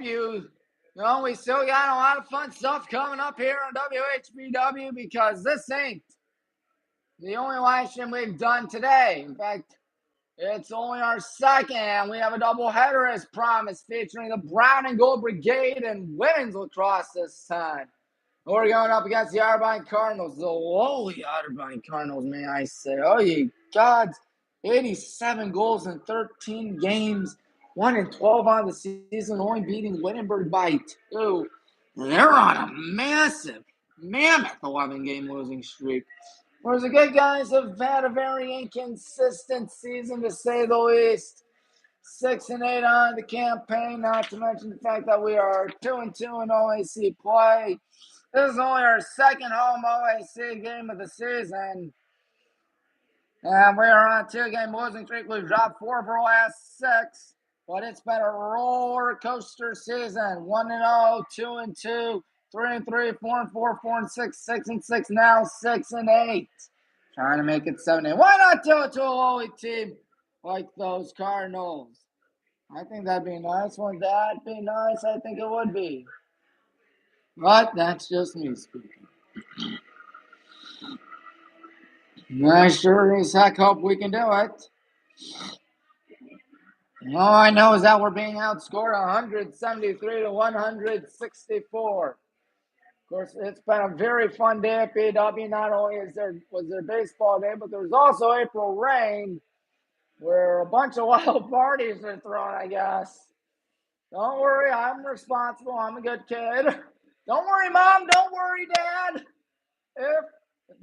you know, we still got a lot of fun stuff coming up here on WHBW because this ain't the only live stream we've done today. In fact, it's only our second. We have a doubleheader as promised featuring the Brown and Gold Brigade and women's lacrosse this time. We're going up against the Otterbein Cardinals, the lowly Otterbein Cardinals, may I say. Oh, ye gods, 87 goals in 13 games, 1-12 on the season, only beating Wittenberg by 2. They're on a massive, mammoth 11-game losing streak. Whereas the good guys have had a very inconsistent season, to say the least. 6-8 on the campaign, not to mention the fact that we are 2-2 in OAC play. This is only our second home OAC game of the season. And we are on a 2-game losing streak. We've dropped 4 of our last 6. But it's been a roller coaster season. 1-0, 2-2, 3-3, 4-4, 4-6, 6-6, now 6-8. Trying to make it 7-8. Why not do it to a lowly team like those Cardinals? I think that'd be nice. Wouldn't that be nice? I think it would be. But that's just me speaking. I sure as heck hope we can do it. All I know is that we're being outscored 173 to 164. Of course, it's been a very fun day at PW. Not only was there baseball day, but there was also April rain, where a bunch of wild parties are thrown, I guess. Don't worry, I'm responsible. I'm a good kid. Don't worry, Mom. Don't worry, Dad. If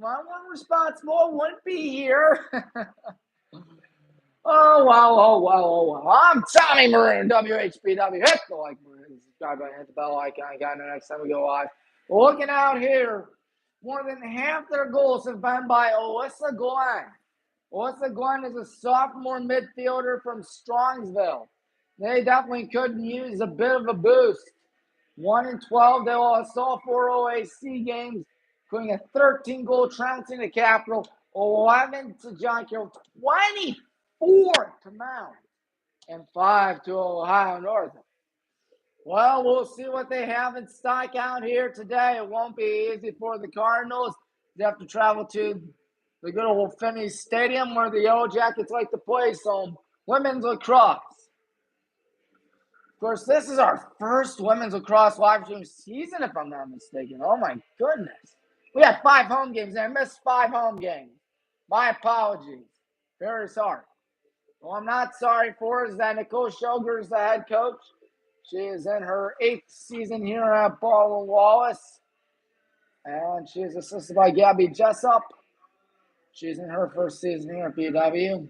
I weren't responsible, I wouldn't be here. Oh, wow. I'm Tommy Maroon, WHBW. Hit the like button, subscribe button, hit the bell icon. I got it next time we go live. Looking out here, more than half their goals have been by Alyssa Glenn. Alyssa Glenn is a sophomore midfielder from Strongsville. They definitely could use a bit of a boost. 1-12, they lost all 4 OAC games, including a 13-goal trouncing to Capital, 11 to John Carroll, 24 to Mount, and 5 to Ohio Northern. Well, we'll see what they have in stock out here today. It won't be easy for the Cardinals. They have to travel to the good old Finney Stadium where the Yellow Jackets like to play some women's lacrosse. Of course, this is our first women's lacrosse live stream season, if I'm not mistaken. Oh, my goodness. We had 5 home games, and I missed 5 home games. My apologies. Very sorry. What I'm not sorry for is that Nicole Shoger is the head coach. She is in her 8th season here at Baldwin, Wallace. And she is assisted by Gabby Jessup. She's in her 1st season here at BW.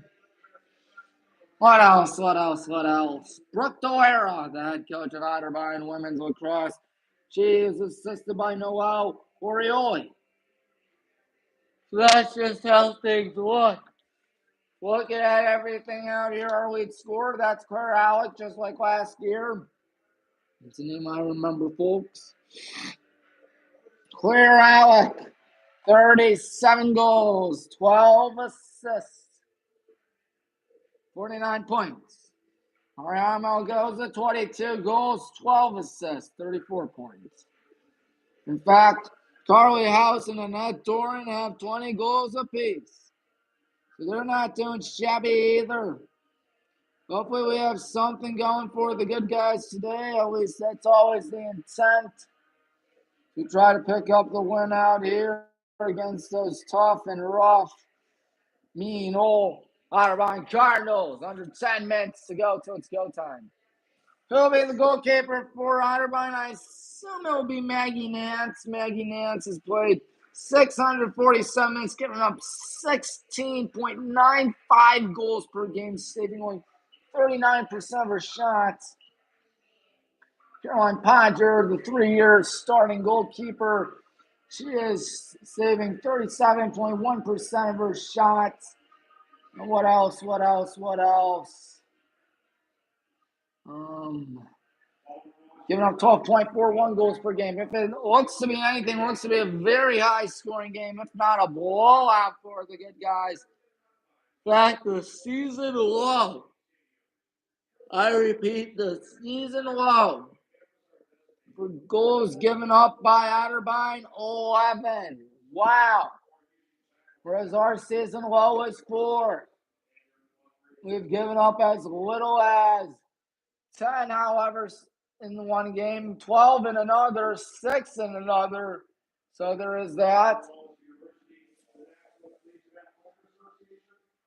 What else? Brooke Doera, the head coach of Otterbein Women's Lacrosse. She is assisted by Noelle Orioli. So that's just how things look. Looking at everything out here, our lead scorer, that's Claire Alec, just like last year. It's a name I remember, folks. Claire Alec, 37 goals, 12 assists, 49 points. Ariana Goza, 22 goals, 12 assists, 34 points. In fact, Carly House and Annette Doran have 20 goals apiece. So they're not doing shabby either. Hopefully we have something going for the good guys today. At least that's always the intent. To try to pick up the win out here against those tough and rough, mean old Otterbein Cardinals. Under 10 minutes to go till it's go time. Who'll be the goalkeeper for Otterbein? I assume it will be Maggie Nance. Maggie Nance has played 647 minutes, giving up 16.95 goals per game, saving only 39% of her shots. Caroline Podger, the 3-year starting goalkeeper, she is saving 37.1% of her shots. And what else? Giving up 12.41 goals per game. If it looks to be anything, it looks to be a very high-scoring game, if not a blowout for the good guys. Back the season low. I repeat, the season low For goals given up by Otterbein, 11. Wow. Whereas our season low is 4. We've given up as little as 10, however, in one game, 12 in another, 6 in another. So there is that.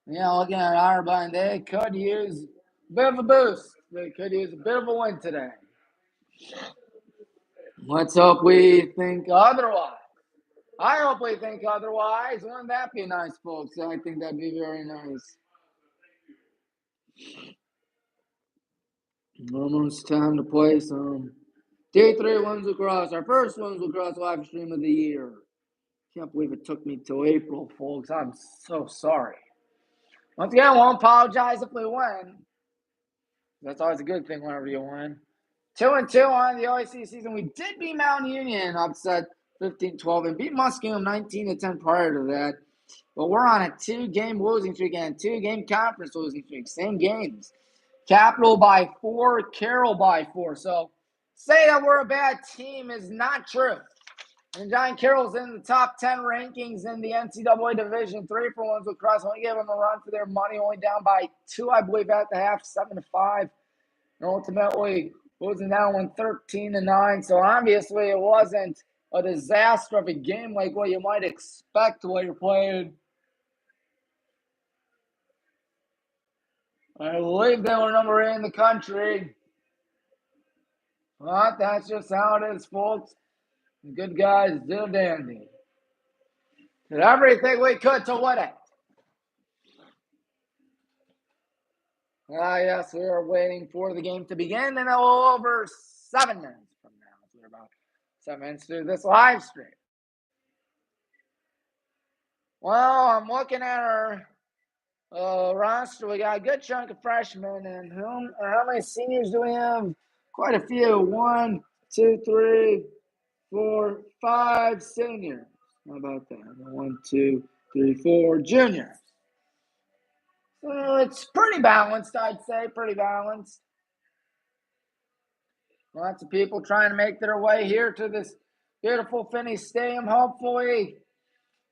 Yeah, looking at Otterbein, they could use a bit of a boost. They could use a bit of a win today. Let's hope we think otherwise. I hope we think otherwise. Wouldn't that be nice, folks? I think that'd be very nice. Almost time to play some Day 3 Ones Lacrosse. Our first Ones Lacrosse live stream of the year. Can't believe it took me till April, folks. I'm so sorry. Once again, I won't apologize if we win. That's always a good thing whenever you win. 2-2 on the OAC season. We did beat Mount Union, upset 15-12, and beat Muskingum 19-10 prior to that. But we're on a 2-game losing streak and 2-game conference losing streak. Same games. Capital by 4, Carroll by 4. So say that we're a bad team is not true. And John Carroll's in the top 10 rankings in the NCAA Division 3 for Ones Lacrosse. Only gave them a run for their money, only down by 2, I believe, at the half, 7-5. And ultimately, losing that one 13-9. So obviously, it wasn't a disaster of a game like what you might expect while you're playing. I believe they were number 8 in the country. But that's just how it is, folks. The good guys did dandy. Did everything we could to win it. Yes, we are waiting for the game to begin in a little over 7 minutes from now. So we're about 7 minutes through this live stream. Well, I'm looking at our roster. We got a good chunk of freshmen, and how many seniors do we have? Quite a few. 1, 2, 3, 4, 5 seniors. How about that? 1, 2, 3, 4 juniors. It's pretty balanced, I'd say. Pretty balanced. Lots of people trying to make their way here to this beautiful Finney Stadium. Hopefully,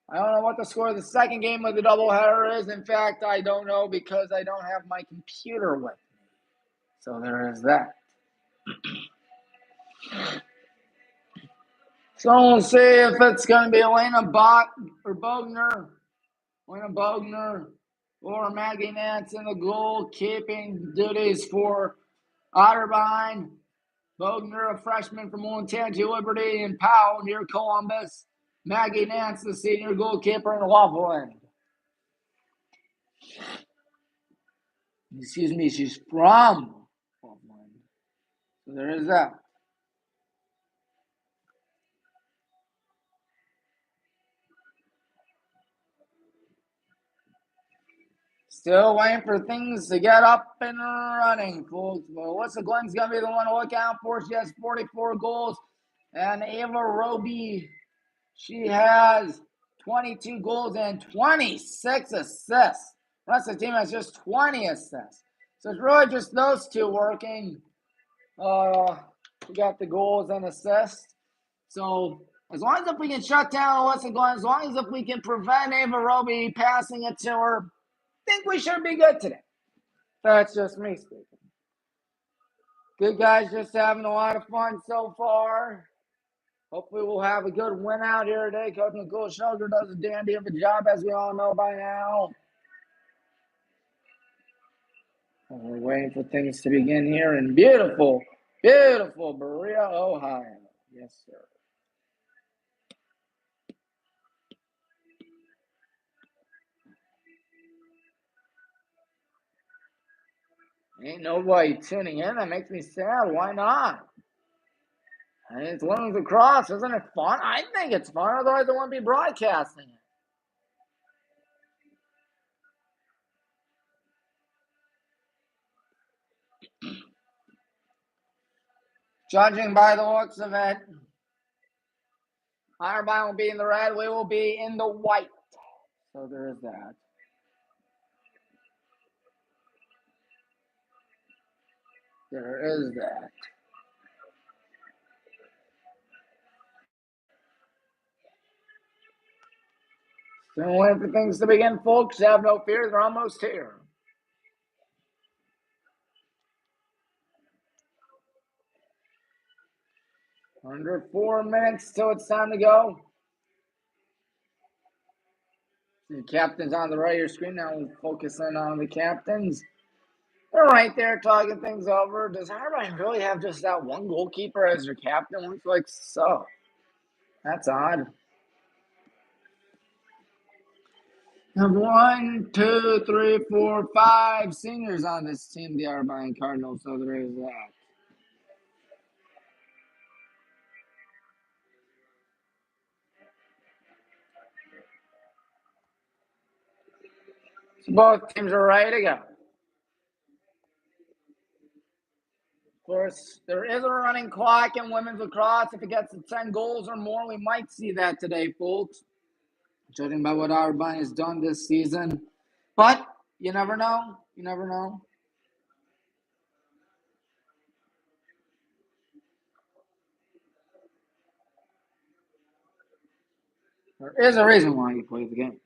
I don't know what the score of the second game of the doubleheader is. In fact, I don't know because I don't have my computer with me. So there is that. So we'll see if it's going to be Elena Bogner or Maggie Nance in the goalkeeping duties for Otterbein. Bogner, a freshman from Montana Liberty, and Powell near Columbus. Maggie Nance, the senior goalkeeper in Loveland. Excuse me, she's from Loveland. So there is that. Still waiting for things to get up and running, folks. But Alyssa Glenn's going to be the one to look out for. She has 44 goals. And Ava Roby, she has 22 goals and 26 assists. The rest of the team has just 20 assists. So it's really just those two working. We got the goals and assists. So as long as if we can shut down Alyssa Glenn, as long as if we can prevent Ava Roby passing it to her, I think we should be good today. That's just me speaking. Good guys, just having a lot of fun so far. Hopefully we'll have a good win out here today. Coach Nicole Schulger does a dandy of a job, as we all know by now. And we're waiting for things to begin here in beautiful, beautiful Berea, Ohio. Yes, sir. Ain't nobody tuning in. That makes me sad. Why not? I mean, it's Women's Lacrosse. Isn't it fun? I think it's fun. Otherwise, I wouldn't be broadcasting it. Judging by the looks of it, Otterbein will be in the red. We will be in the white. So there is that. There is that. So wait for things to begin, folks. Have no fear, they're almost here. Under 4 minutes till it's time to go. The captain's on the right of your screen. Now we'll focus in on the captains. They're right there talking things over. Does Otterbein really have just that one goalkeeper as their captain? Looks like so. That's odd. Have 1, 2, 3, 4, 5 seniors on this team, the Otterbein Cardinals, so there is that. So both teams are ready to go. Of course, there is a running clock in women's lacrosse. If it gets to 10 goals or more, we might see that today, folks. Judging by what Otterbein has done this season. But you never know. You never know. There is a reason why you play the game.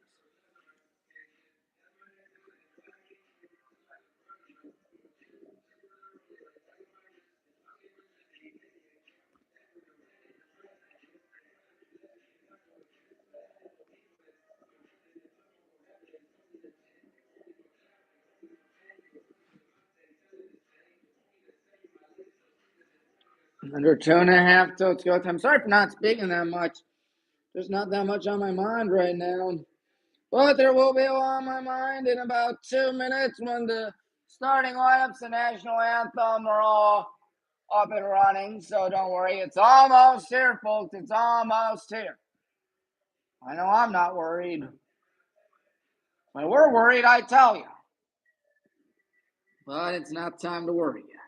Under 2.5 till it's go time. Sorry for not speaking that much. There's not that much on my mind right now. But there will be a lot on my mind in about 2 minutes when the starting lineups, the national anthem are all up and running. So don't worry. It's almost here, folks. It's almost here. I know I'm not worried. When we're worried, I tell you. But it's not time to worry yet.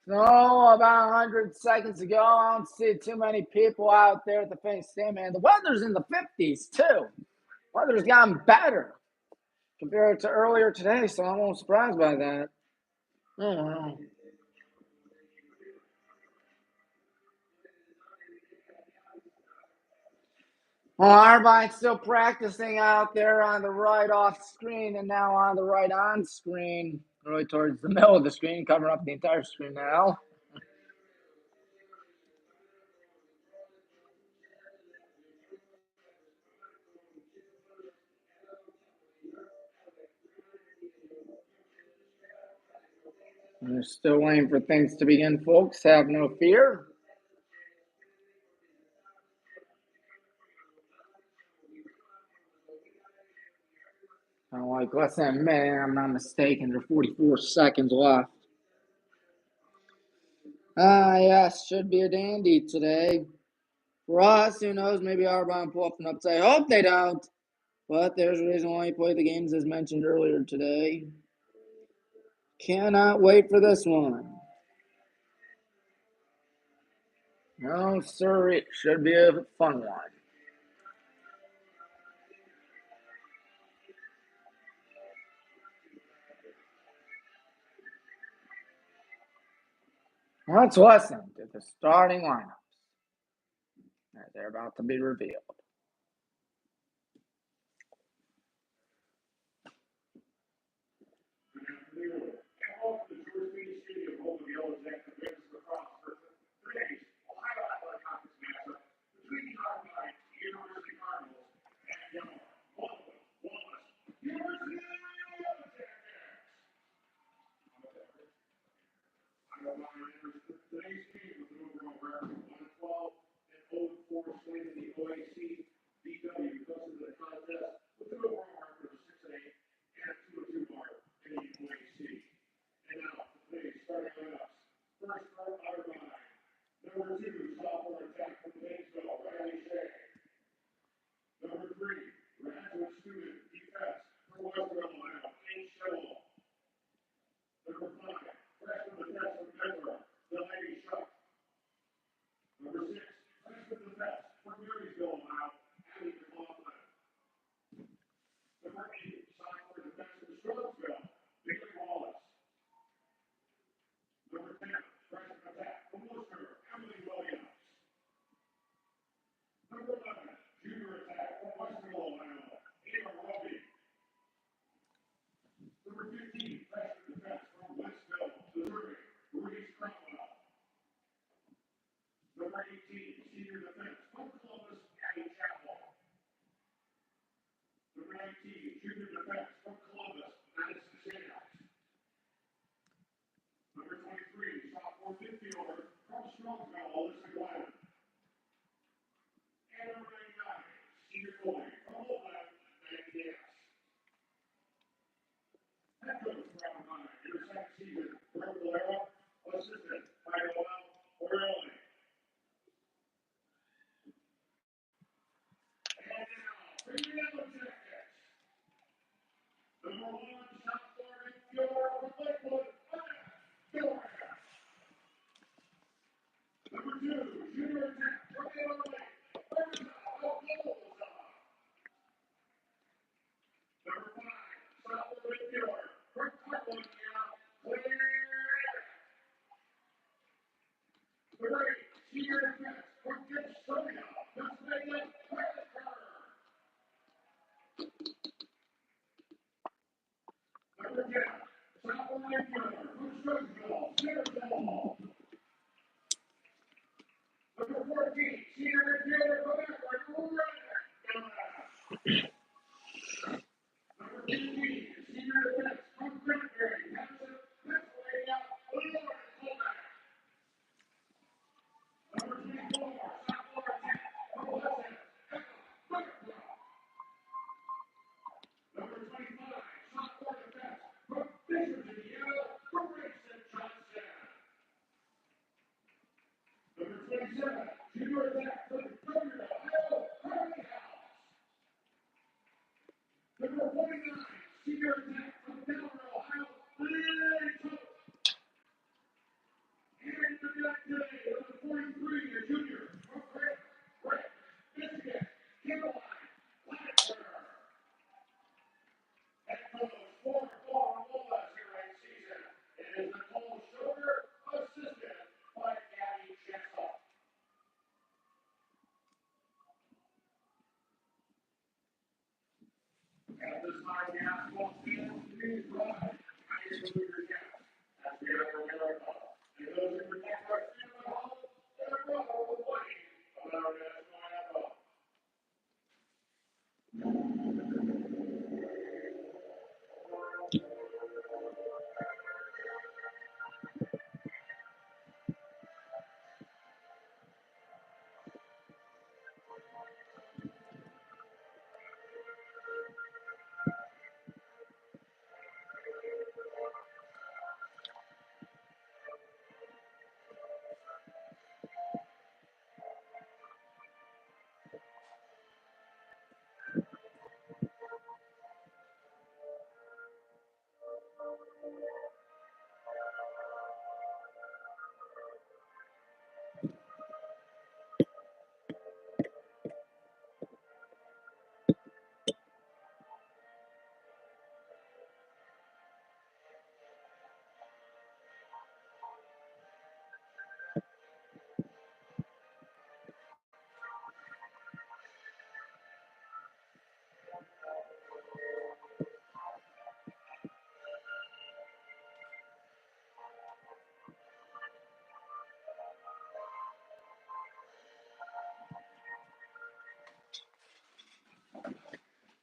So about 100 seconds ago, I don't see too many people out there at the finish stand, man. The weather's in the 50s too. Weather's gotten better compared to earlier today, so I'm a little surprised by that. Oh, wow. Well, Otterbein still practicing out there on the right off screen and now on the right on screen, really towards the middle of the screen, covering up the entire screen now. We're still waiting for things to begin, folks. Have no fear. Like less than a minute, I'm not mistaken. There are 44 seconds left. Yes, should be a dandy today. For us, who knows, maybe Otterbein pull up an upside. Hope they don't. But there's a reason why you play the games as mentioned earlier today. Cannot wait for this one. No, sir, it should be a fun one. Let's listen to the starting lineups. They're about to be revealed.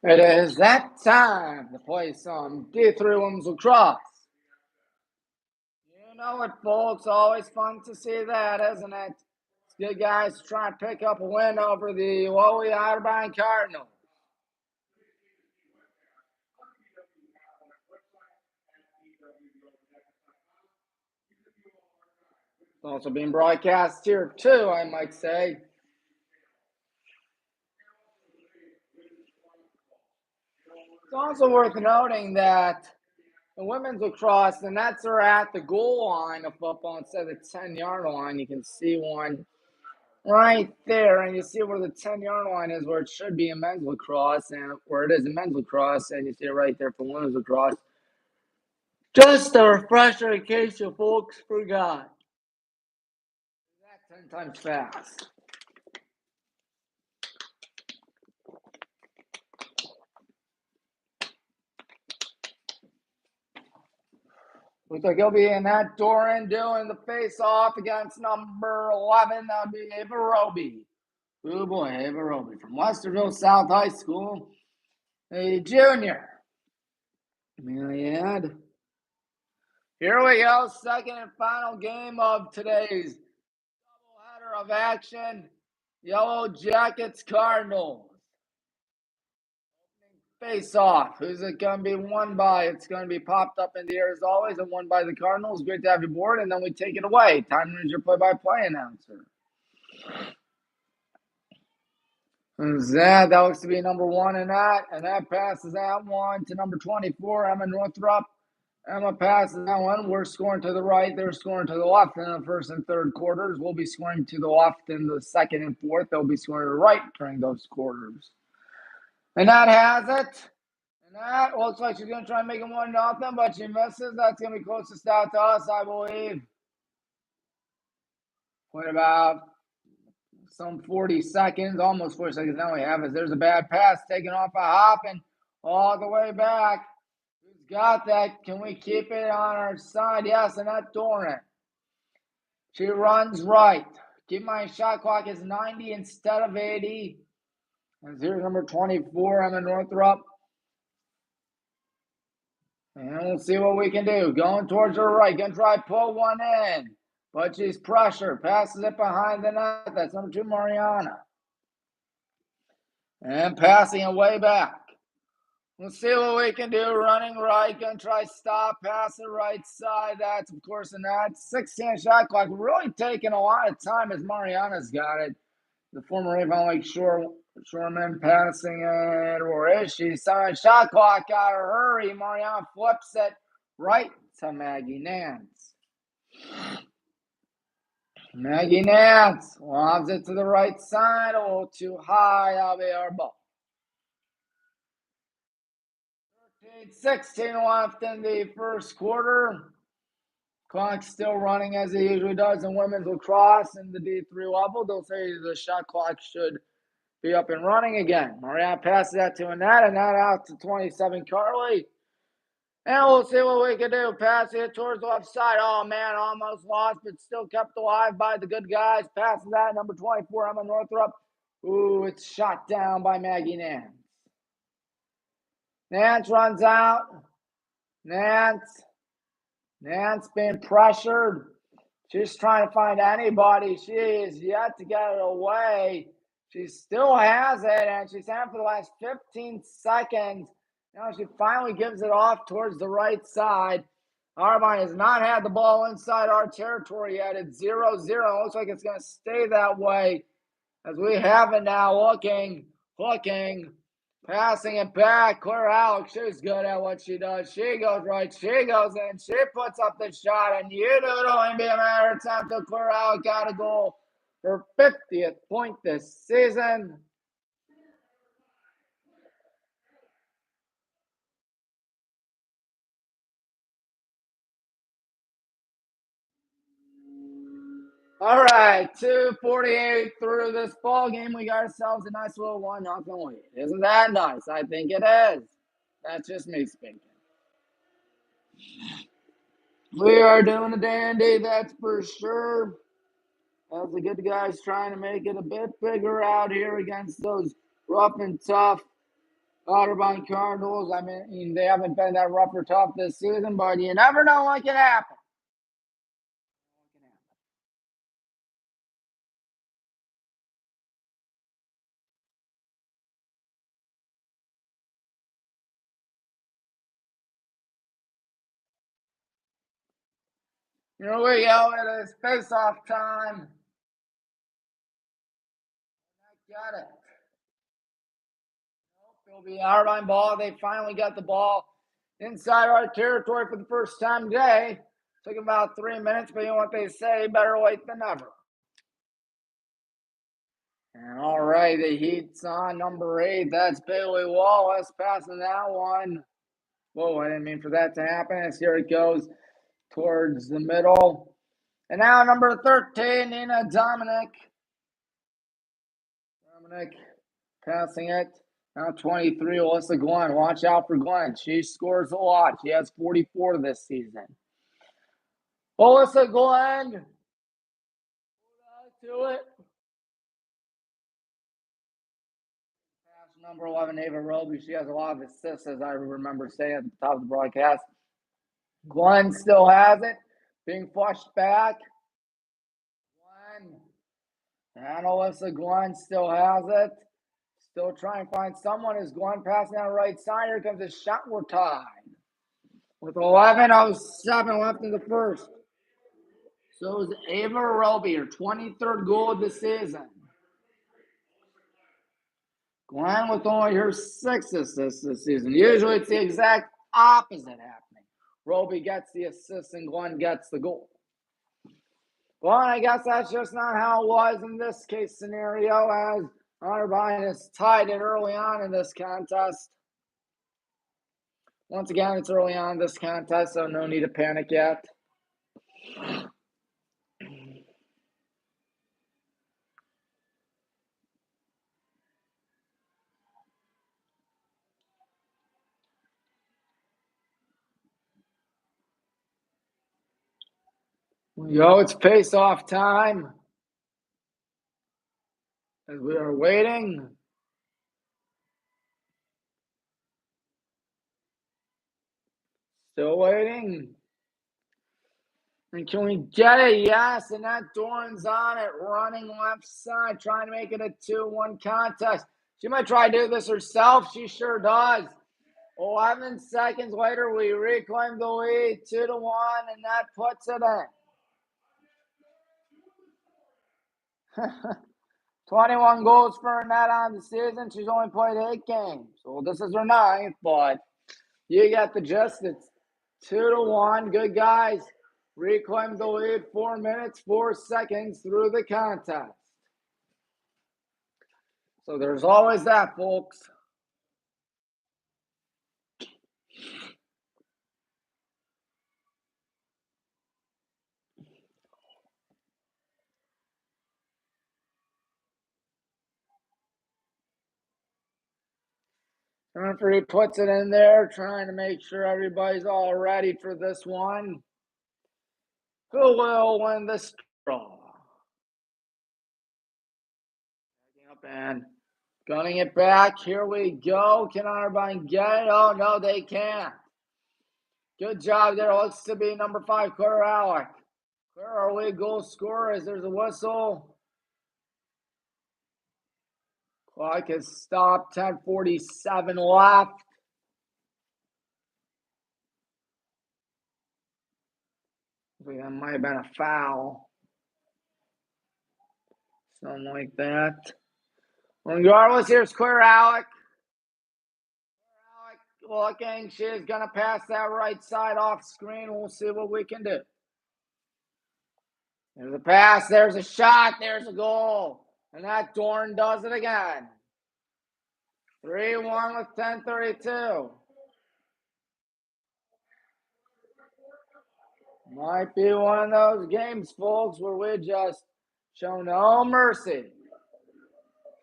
It is that time to play some D3 Women's Lacrosse. You know it, folks. Always fun to see that, isn't it? It's good guys to try and pick up a win over the Otterbein Cardinals. It's also being broadcast here, too, I might say. It's also worth noting that in women's lacrosse, the nets are at the goal line of football instead of the 10-yard line. You can see one right there, and you see where the 10-yard line is, where it should be in men's lacrosse, and where it is in men's lacrosse, and you see it right there for women's lacrosse. Just a refresher in case you folks forgot. That 10 times fast. Looks like he'll be in that door and doing the face-off against number 11. That would be Ava Roby. Oh boy, Ava Roby from Westerville South High School. A junior. Myriad. Here we go, second and final game of today's doubleheader of action. Yellow Jackets Cardinals. Face off. Who's it going to be won by? It's going to be popped up in the air as always and won by the Cardinals. Great to have you aboard, and then we take it away. Time is your play-by-play announcer. That looks to be number 1 in that, and that passes that one to number 24, Emma Northrup. Emma passes that one. We're scoring to the right. They're scoring to the left in the first and third quarters. We'll be scoring to the left in the second and fourth. They'll be scoring to the right during those quarters. And that has it. And that looks like she's going to try and make it 1-0, but she misses. That's going to be closest out to us, I believe. What about some 40 seconds, almost 40 seconds now we have it. There's a bad pass taken off a hop and all the way back. Who's got that? Can we keep it on our side? Yes, and that's Doran. She runs right. Keep my shot clock is 90 instead of 80. And here's number 24, Emma Northrup. And we'll see what we can do. Going towards her right. Going to try pull one in. But she's pressured. Passes it behind the net. That's number 2, Mariana. And passing it way back. We'll see what we can do. Running right. Going to try stop. Pass the right side. That's, of course, a net. 16 shot clock. Really taking a lot of time as Mariana's got it. The former Avon Lake Shoreman passing it. Or is she? Shot clock. Got to hurry. Mariana flips it right to Maggie Nance. Maggie Nance lobs it to the right side. A little too high. That'll be our ball. 13-16 left in the first quarter. Clock's still running as it usually does in women's lacrosse in the D3 level. They'll say the shot clock should be up and running again. Marianne passes that to Annette, and that out to 27 Carly. And we'll see what we can do. Pass it towards the left side. Oh, man, almost lost, but still kept alive by the good guys. Passes that, number 24, Emma Northrup. Ooh, it's shot down by Maggie Nance. Nance runs out. Nance being pressured. She's trying to find anybody. She is yet to get it away. She still has it, and she's had it for the last 15 seconds. Now she finally gives it off towards the right side. Otterbein has not had the ball inside our territory yet. It's 0-0. Looks like it's going to stay that way as we have it now. Looking, passing it back. Claire Alex, she's good at what she does. She goes right. She goes in. She puts up the shot, and you know it'll only be a matter of time till Claire Alex got a goal. Her 50th point this season. All right, 2:48 through this ball game. We got ourselves a nice little 1-0 lead. Isn't that nice? I think it is. That's just me speaking. We are doing a dandy, that's for sure. As the good guys trying to make it a bit bigger out here against those rough and tough Otterbein Cardinals. I mean, they haven't been that rough or tough this season, but you never know what can happen. Here we go. It is face-off time. Got it. It'll be Otterbein ball. They finally got the ball inside our territory for the first time today. Took about 3 minutes, but you know what they say, better late than never. And all right, the Heat's on number 8. That's Bailey Wallace passing that one. Whoa, I didn't mean for that to happen. As here it goes towards the middle. And now number 13, Nina Dominic. Dominic passing it. Now 23, Alyssa Glenn. Watch out for Glenn. She scores a lot. She has 44 this season. Alyssa Glenn. To it. Number 11, Ava Roby. She has a lot of assists, as I remember saying at the top of the broadcast. Glenn still has it. Being flushed back. Glenn. And Alyssa Glenn still has it. Still trying to find someone. Is Glenn passing down the right side? Here comes a shot. We're tied. With 11:07 left in the first. So is Ava Roby, her 23rd goal of the season. Glenn with only her 6th assist this season. Usually it's the exact opposite happening. Roby gets the assist and Glenn gets the goal. Well, I guess that's just not how it was in this case scenario, as Otterbein has tied it early on in this contest. Once again, it's early on in this contest, so no need to panic yet. Yo, it's face-off time. As we are waiting. Still waiting. And can we get it? Yes, and that Doran's on it, running left side, trying to make it a 2-1 contest. She might try to do this herself. She sure does. 11 seconds later, we reclaim the lead, 2-1, and that puts it in. 21 goals for Annette on the season. She's only played 8 games. Well, this is her 9th, but you get the gist. It's 2-1. Good guys. Reclaim the lead 4 minutes, 4 seconds through the contest. So there's always that, folks. Referee puts it in there, trying to make sure everybody's all ready for this one. Who will win this draw? Up and gunning it back. Here we go. Can Otterbein get it? Oh, no, they can't. Good job there. Looks to be number 5, Claire Alec. Where are we? Goal scorers. There's a whistle. Clock has stopped. 10:47 left. I think that might have been a foul. Something like that. Regardless, here's Claire Alec. Looking. She is going to pass that right side off screen. We'll see what we can do. There's a pass. There's a shot. There's a goal. And that Dorn does it again. 3-1 with 10:32. Might be one of those games, folks, where we just show no mercy.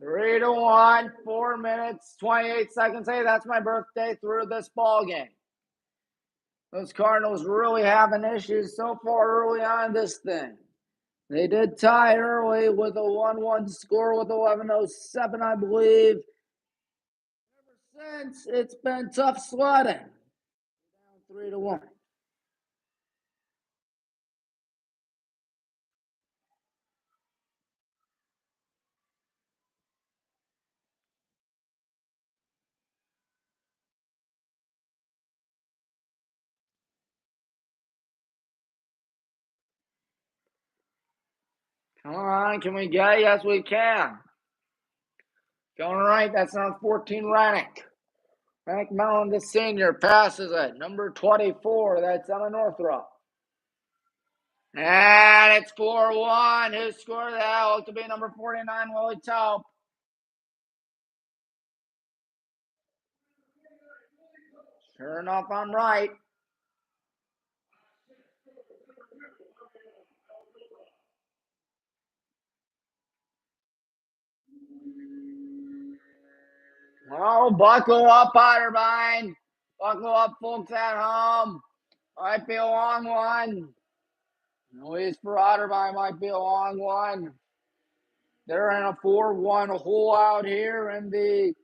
3-1, 4 minutes, 28 seconds. Hey, that's my birthday through this ball game. Those Cardinals really having issues so far early on this thing. They did tie early with a 1-1 score with 11:07, I believe. Ever since, it's been tough sledding. Down 3-1. Come on, can we get it? Yes, we can. Going right, that's number 14, Rennick. Rennick Mellon, the senior, passes it. Number 24, that's Emma Northrop. And it's 4-1. Who scored that? Looked to be number 49, Willie Taupe. Sure enough, I'm right. Oh, buckle up, Otterbein. Buckle up, folks at home. Might be a long one. At least for Otterbein, might be a long one. They're in a 4-1 hole out here in the,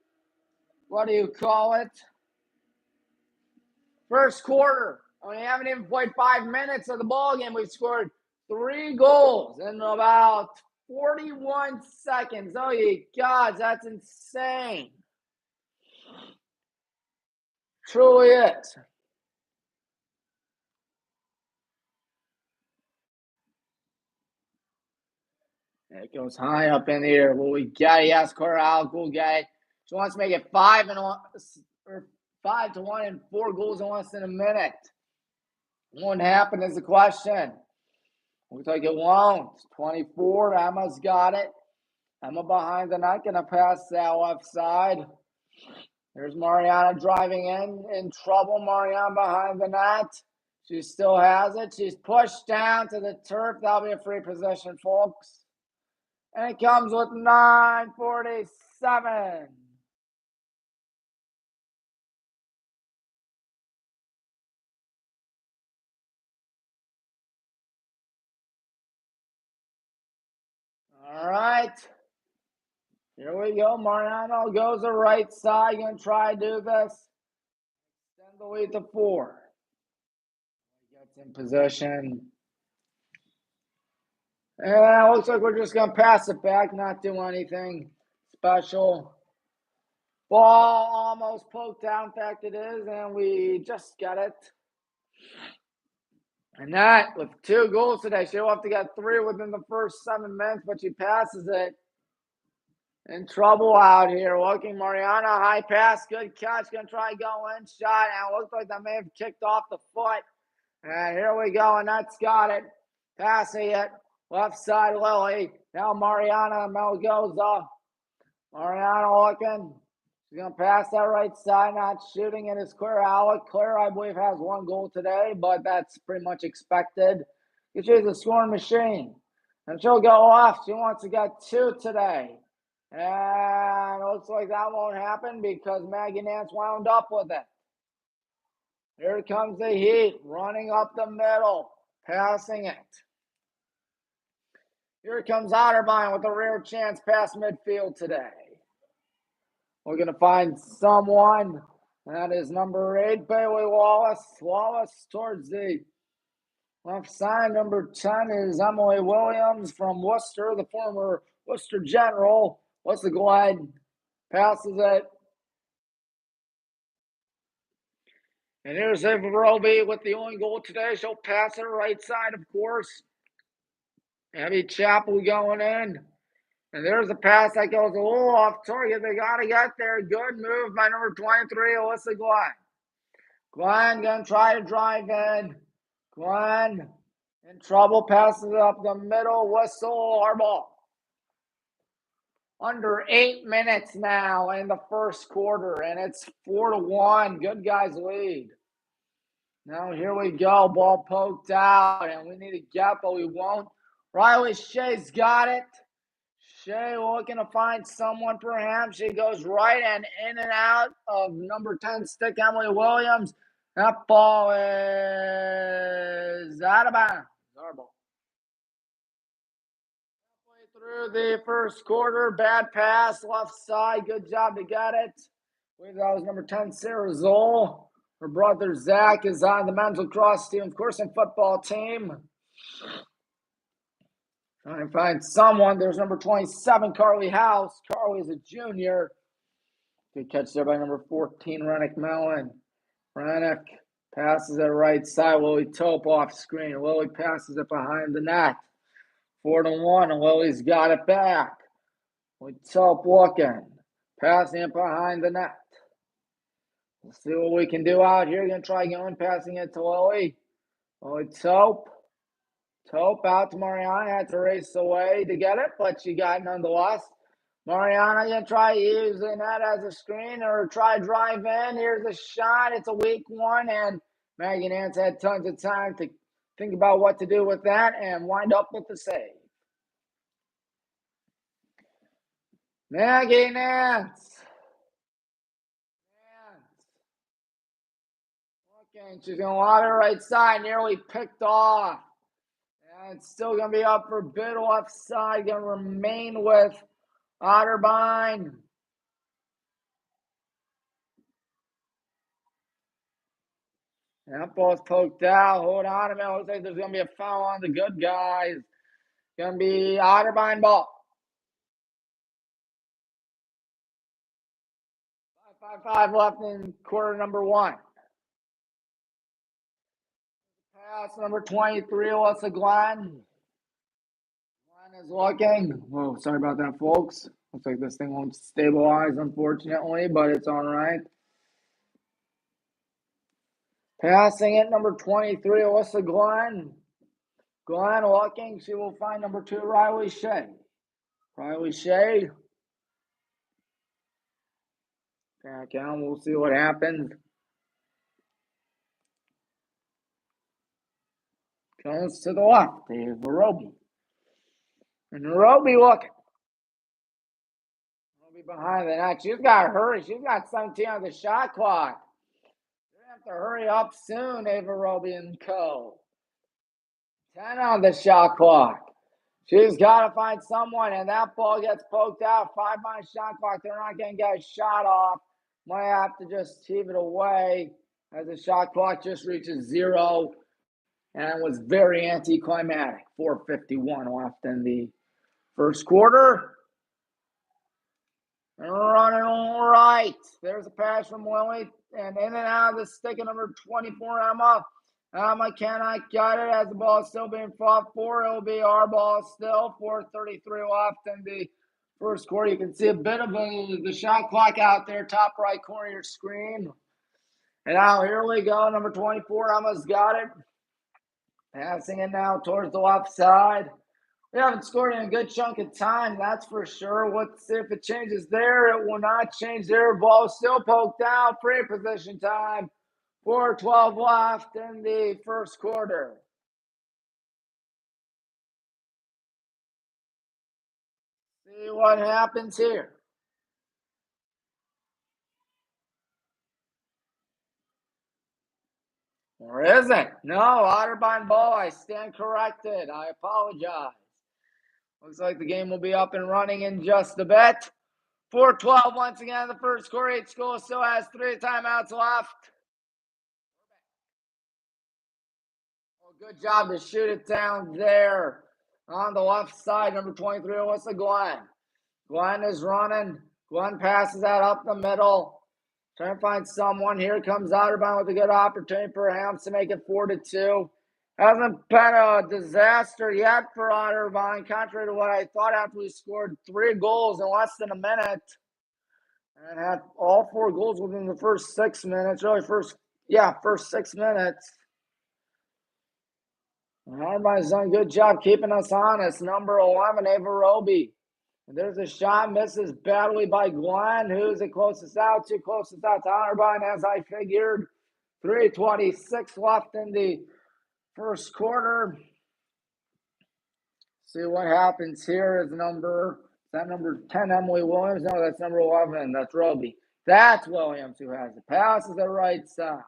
what do you call it? First quarter. We haven't even played 5 minutes of the ball game. We've scored 3 goals in about 41 seconds. Oh, you gods, that's insane. Truly is. It goes high up in the air. Well, we got it. Yes, Corral, cool guy. She wants to make it 5-1 and 4 goals in less than a minute. Won't happen is the question. Looks like it won't. 24. Emma's got it. Emma behind the net, gonna pass that left side. There's Mariana driving in trouble. Mariana behind the net. She still has it. She's pushed down to the turf. That'll be a free possession, folks. And it comes with 9:47. All right. Here we go. Mariano goes the right side. Going to try to do this. Extend the lead to 4. Gets in position. And it looks like we're just going to pass it back, not do anything special. Ball almost poked down. In fact, it is. And we just got it. And that, with 2 goals today, she'll have to get 3 within the first 7 minutes, but she passes it. In trouble out here. Looking, Mariana, high pass, good catch, gonna try go in, shot, and it looks like that may have kicked off the foot. And here we go, and that's got it. Passing it, left side, Lily. Now Mariana Melgoza. Mariana looking. She's gonna pass that right side, not shooting it is Claire Alec. Claire, I believe, has 1 goal today, but that's pretty much expected. She's a scoring machine. And she'll go off. She wants to get 2 today. And it looks like that won't happen because Maggie Nance wound up with it. Here comes the Heat, running up the middle, passing it. Here comes Otterbein with a rare chance past midfield today. We're going to find someone. That is number 8, Bailey Wallace. Wallace towards the left side. Number 10 is Emily Williams from Worcester, the former Worcester General. What's the glide? Passes it. And here's Ava Roby with the only goal today. She'll pass it right side, of course. Abby Chapel going in. And there's a pass that goes a little off target. They got to get there. Good move by number 23, Alyssa Glenn. Glenn going to try to drive in. Glenn in trouble. Passes it up the middle. Whistle, our ball. Under 8 minutes now in the first quarter. And it's 4-1. Good guys lead. Now here we go. Ball poked out. And we need to get, but we won't. Riley Shea's got it. Shea looking to find someone perhaps. She goes right and in and out of number 10 stick, Emily Williams. That ball is out of bounds. Our ball. Halfway through the first quarter, bad pass, left side. Good job to get it. I believe that was number 10, Sarah Zoll. Her brother Zach is on the men's lacrosse team, of course, and football team. Trying to find someone. There's number 27, Carly House. Carly's a junior. Good catch there by number 14, Rennick Mellon. Rennick passes it right side. Lily Tope off screen. Lily passes it behind the net. 4-1, and Lily's got it back. Lily Tope looking. Passing it behind the net. Let's see what we can do out here. Going to try going, passing it to Lily. Lily Tope. Tope out to Mariana, had to race away to get it, but she got it nonetheless. Mariana going to try using that as a screen or try drive in. Here's a shot. It's a weak one, and Maggie Nance had tons of time to think about what to do with that and wind up with the save. Maggie Nance. Okay, she's going to lob it right side, nearly picked off. And it's still going to be up for bid left side. Going to remain with Otterbein. That ball's poked out. Hold on a minute. Looks like there's going to be a foul on the good guys. Going to be Otterbein ball. 5:55 left in quarter number 1. Pass number 23, Alyssa Glenn. Glenn is looking. Whoa, sorry about that, folks. Looks like this thing won't stabilize, unfortunately, but it's all right. Passing it, number 23, Alyssa Glenn. Glenn looking. She will find number 2, Riley Shea. Riley Shea. Back out. We'll see what happens. Goes to the left. There's Roby. And Roby looking. Roby behind the net. She's got to hurry. She's got 17 on the shot clock. You're going to have to hurry up soon, Ava Roby and co. 10 on the shot clock. She's got to find someone, and that ball gets poked out. 5 on shot clock. They're not going to get a shot off. Might have to just heave it away as the shot clock just reaches 0. And it was very anticlimactic. 4:51 left in the first quarter. And running all right. There's a pass from Lily. And in and out of the stick of number 24, Emma. Emma cannot get it as the ball is still being fought for. It will be our ball still. 4:33 left in the first quarter. You can see a bit of the shot clock out there, top right corner of your screen. And now here we go. Number 24, Emma's got it. Passing it now towards the left side. We haven't scored in a good chunk of time, that's for sure. Let's see if it changes there. It will not change there. Ball still poked out. Free position time. 4:12 left in the first quarter. See See what happens here. Or is it? No, Otterbein ball. I stand corrected. I apologize. Looks like the game will be up and running in just a bit. 4:12 once again in the first quarter. Each school still has 3 timeouts left. Well, good job to shoot it down there on the left side. Number 23, what's the Glenn? Glenn is running. Glenn passes that up the middle. Trying to find someone. Here comes Otterbein with a good opportunity perhaps to make it 4-2. Hasn't been a disaster yet for Otterbein, contrary to what I thought after we scored 3 goals in less than a minute. And had all 4 goals within the first 6 minutes. Really, first 6 minutes. Otterbein's done a good job keeping us honest. Number 11, Ava Roby. And there's a shot, misses badly by Glenn. Who's the closest out to? Closest out to Otterbein, as I figured. 3:26 left in the first quarter. See what happens here is number 10, Emily Williams? No, that's number 11. That's Roby. That's Williams who has the pass to the right side.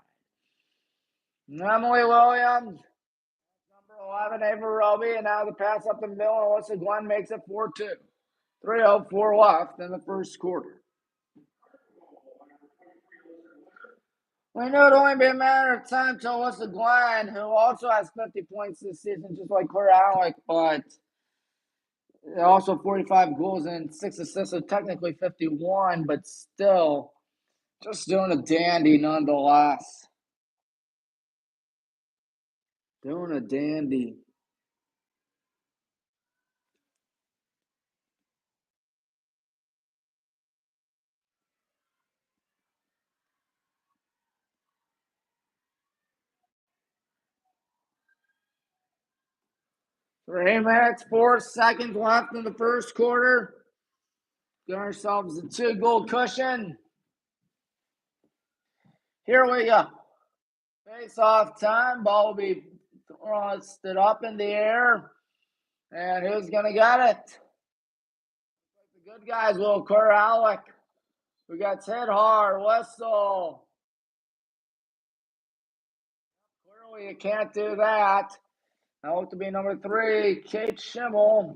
Emily Williams. Number 11, Ava Roby. And now the pass up the middle. And Alyssa Glenn makes it 4-2. 3:04 left in the first quarter. We knew it'd only be a matter of time to Alyssa Glenn, who also has 50 points this season, just like Claire Alec, but also 45 goals and 6 assists, so technically 51, but still just doing a dandy nonetheless. Doing a dandy. Three minutes, 4 seconds left in the first quarter. Got ourselves a 2-goal cushion. Here we go. Face-off time. Ball will be thrusted up in the air. And who's going to get it? The good guys will. Claire Alec. We got hit hard. Whistle. Clearly, you can't do that. Now to be number 3, Kate Schimmel.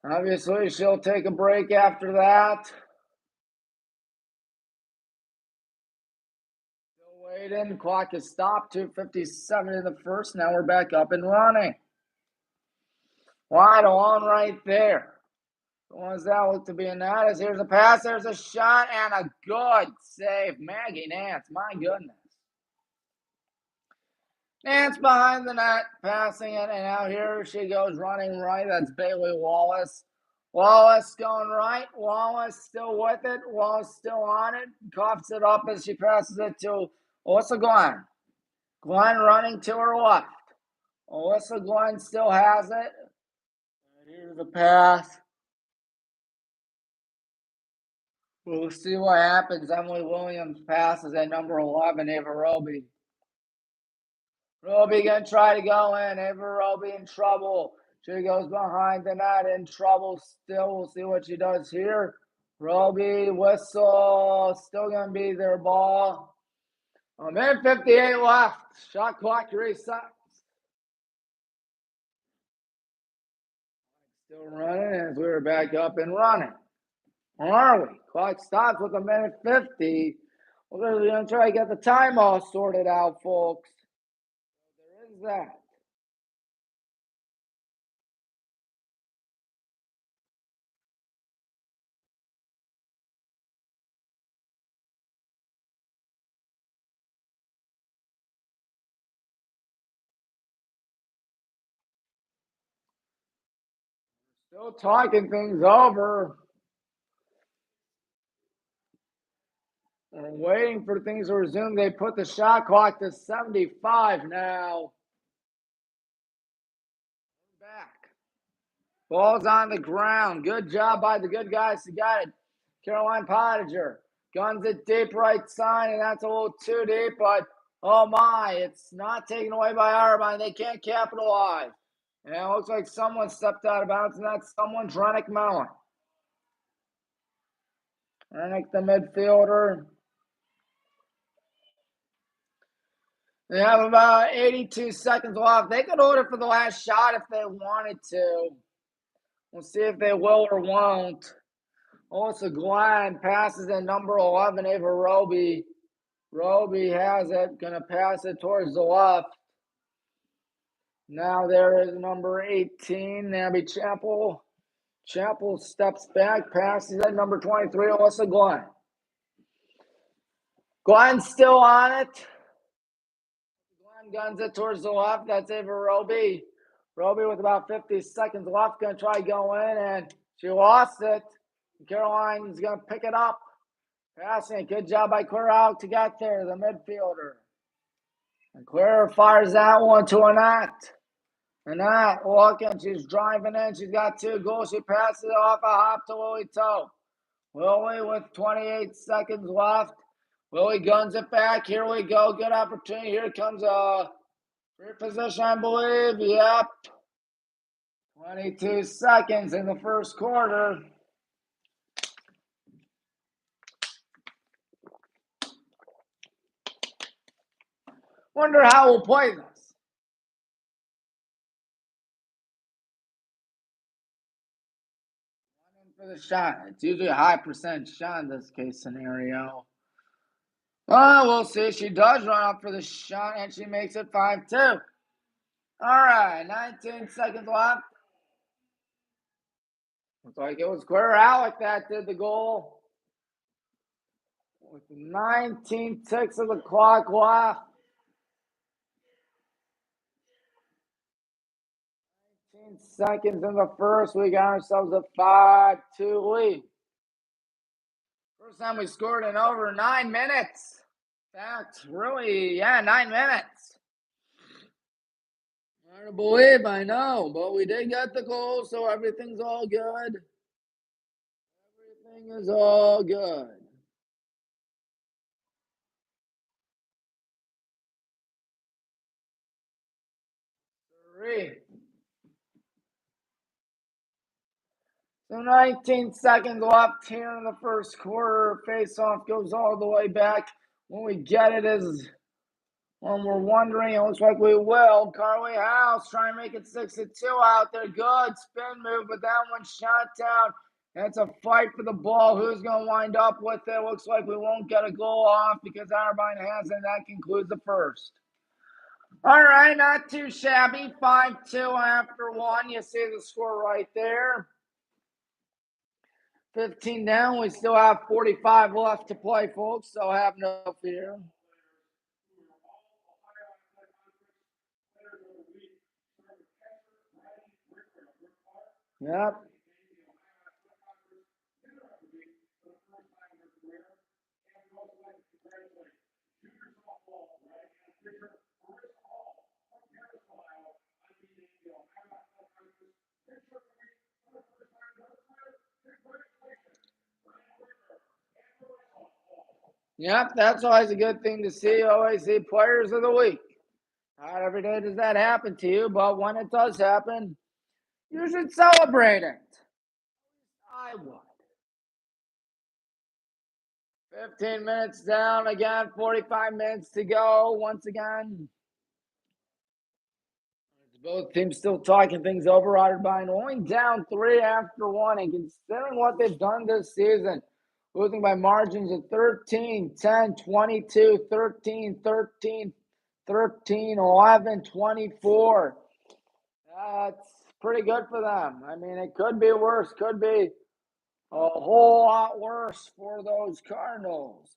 Obviously, she'll take a break after that. Still waiting. Clock is stopped. 2:57 in the first. Now we're back up and running. Wide on right there. The ones that look to be in that is here's a pass, there's a shot, and a good save. Maggie Nance, my goodness. Nance behind the net, passing it, and now here she goes running right. That's Bailey Wallace. Wallace going right. Wallace still with it. Wallace still on it. Coughs it up as she passes it to Alyssa Glenn. Glenn running to her left. Alyssa Glenn still has it. And here's the pass. We'll see what happens. Emily Williams passes at number 11, Ava Roby. Roby going to try to go in. Ava Roby in trouble. She goes behind the net in trouble still. We'll see what she does here. Roby, whistle. Still going to be their ball. A minute 58 left. Shot clock resets. Still running as we're back up and running. Are we? Clock stops with a minute 50. We're going to try to get the time all sorted out, folks. There is that. Still talking things over. And waiting for things to resume. They put the shot clock to 75 now. Back. Ball's on the ground. Good job by the good guys who got it. Caroline Pottinger guns it deep right side, and that's a little too deep, but oh my, it's not taken away by Otterbein. They can't capitalize. Yeah, it looks like someone stepped out of bounds, and that's someone, Drenick Mellon. Drenick, the midfielder. They have about 82 seconds left. They could order for the last shot if they wanted to. We'll see if they will or won't. Also, Glenn passes at number 11, Ava Roby. Roby has it, going to pass it towards the left. Now there is number 18, Nabby Chappell. Chappell steps back, passes at number 23, Alyssa Glenn. Glenn's still on it. Glenn guns it towards the left. That's Ava Roby. Roby with about 50 seconds left, going to try going, and she lost it. Caroline's going to pick it up. Passing, good job by Claire out to get there, the midfielder. And Claire fires that one to Annette. Annette walking, she's driving in. She's got 2 goals. She passes it off a hop to Lily Toe. Lily with 28 seconds left. Lily guns it back. Here we go. Good opportunity. Here comes a reposition, I believe. Yep. 22 seconds in the first quarter. Wonder how we'll play this. For the shot. It's usually a high percentage shot in this case scenario. Well, we'll see. She does run up for the shot, and she makes it 5-2. All right, 19 seconds left. Looks like it was Claire Alec that did the goal. With 19 ticks of the clock left. 19 seconds in the first. We got ourselves a 5-2 lead. First time we scored in over 9 minutes. That's really, 9 minutes. Hard to believe, I know, but we did get the goal, so everything's all good. Everything is all good. So 19 seconds left here in the first quarter. Face-off goes all the way back. When we get it is when we're wondering. It looks like we will. Carly House trying to make it 6-2 out there. Good spin move, but that one shot down. It's a fight for the ball. Who's going to wind up with it? Looks like we won't get a goal off because Otterbein has it. That concludes the first. All right, not too shabby. 5-2 after 1. You see the score right there. 15 down. We still have 45 left to play, folks, so have no fear. Yep. Yep, that's always a good thing to see. Always see players of the week. Not every day does that happen to you, but when it does happen, you should celebrate it. I would. 15 minutes down again, 45 minutes to go. Once again, both teams still talking things over. Otterbein only down 3 after 1, and considering what they've done this season, losing by margins of 13, 10, 22, 13, 13, 13, 11, 24. That's pretty good for them. I mean, it could be worse. Could be a whole lot worse for those Cardinals.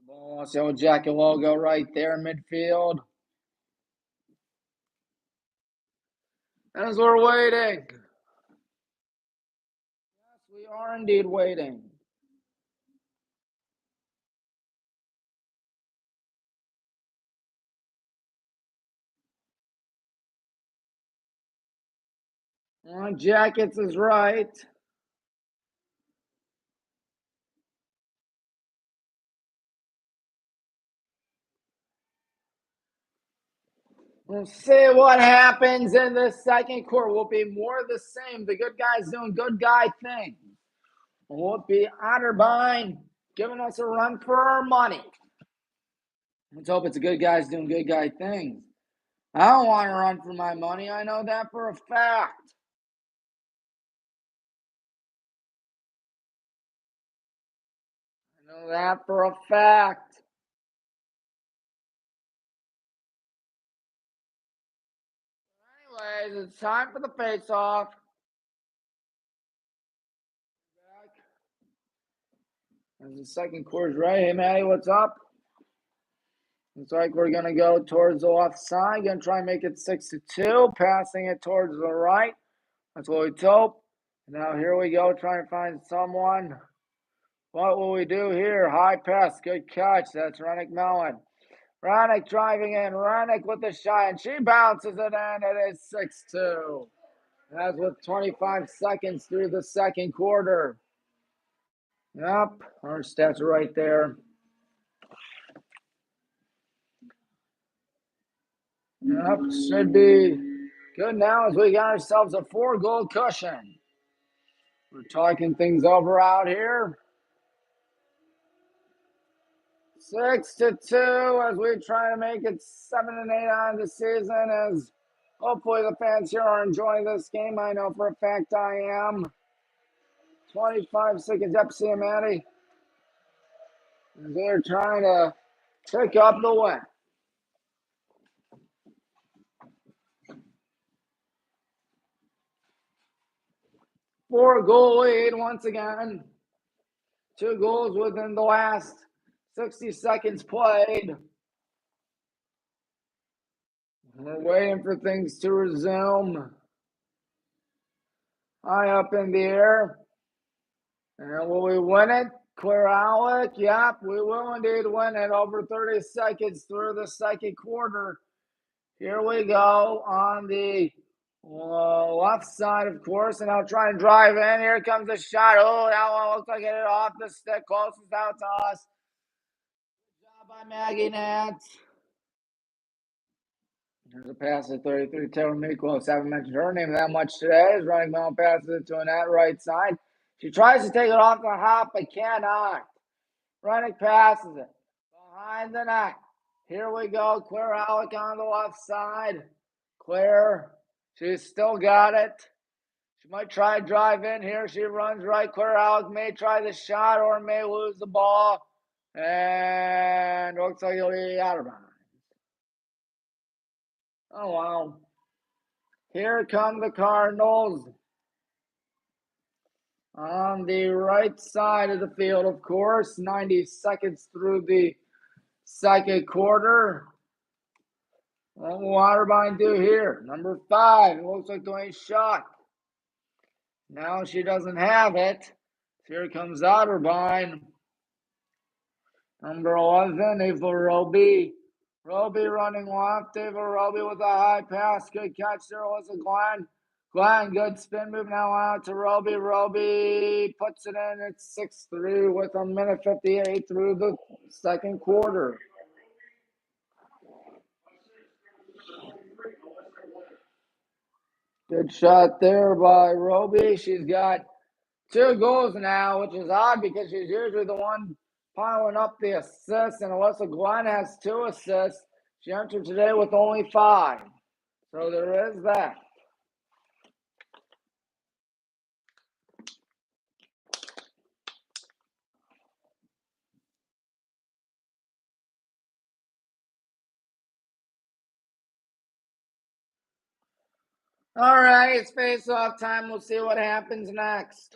Also, Jacket logo right there in midfield. As we're waiting. Yes, we are indeed waiting. Jackets is right. We'll see what happens in the second quarter. Will be more of the same. The good guys doing good guy things. Will it be Otterbein giving us a run for our money? Let's hope it's a good guys doing good guy things. I don't want to run for my money. I know that for a fact. I know that for a fact. Anyways, it's time for the face-off. As the second quarter's right. Hey, Maddie, what's up? Looks like we're going to go towards the left side. Going to try and make it 6-2. Passing it towards the right. That's what we hope. Now here we go. Trying to find someone. What will we do here? High pass. Good catch. That's Rennick Mellon. Rennick driving in. Rennick with the shot. And she bounces it in. It is 6-2. That's with 25 seconds through the second quarter. Yep. Our stats are right there. Yep, should be good now as we got ourselves a 4-goal cushion. We're talking things over out here. 6-2 as we try to make it 7-8 on the season. As hopefully the fans here are enjoying this game. I know for a fact I am. 25 seconds up, see Maddie. They're trying to pick up the win. Four-goal lead once again. 2 goals within the last 60 seconds played. We're waiting for things to resume. High up in the air. And will we win it? Clear Alec? Yep, we will indeed win it. Over 30 seconds through the second quarter. Here we go on the left side, of course, and I'll try and drive in. Here comes the shot. Oh, that one looks like it hit off the stick. Closest out to us. Good job by Maggie Nance. There's a pass at 33, Taylor Miklos. Haven't mentioned her name that much today. Is running down, passes it to that right side. She tries to take it off the hop, but cannot. Rennick passes it behind the net. Here we go. Claire Alec on the left side. Claire, she's still got it. She might try to drive in here. She runs right. Claire Alec may try the shot or may lose the ball. And looks like it'll be out of bounds. Oh, wow. Here come the Cardinals. On the right side of the field, of course. 90 seconds through the second quarter. What will Otterbein do here? Number 5. It looks like Dwayne shot. Now she doesn't have it. Here comes Otterbein. Number 11, Ava Roby. Roby running left. Ava Roby with a high pass. Good catch there was a Glenn. Glenn, good spin move now out to Roby. Roby puts it in. It's 6-3 with 1:58 through the second quarter. Good shot there by Roby. She's got 2 goals now, which is odd because she's usually the one piling up the assists. And Alyssa Glenn has 2 assists. She entered today with only 5. So there is that. All right, it's face-off time. We'll see what happens next.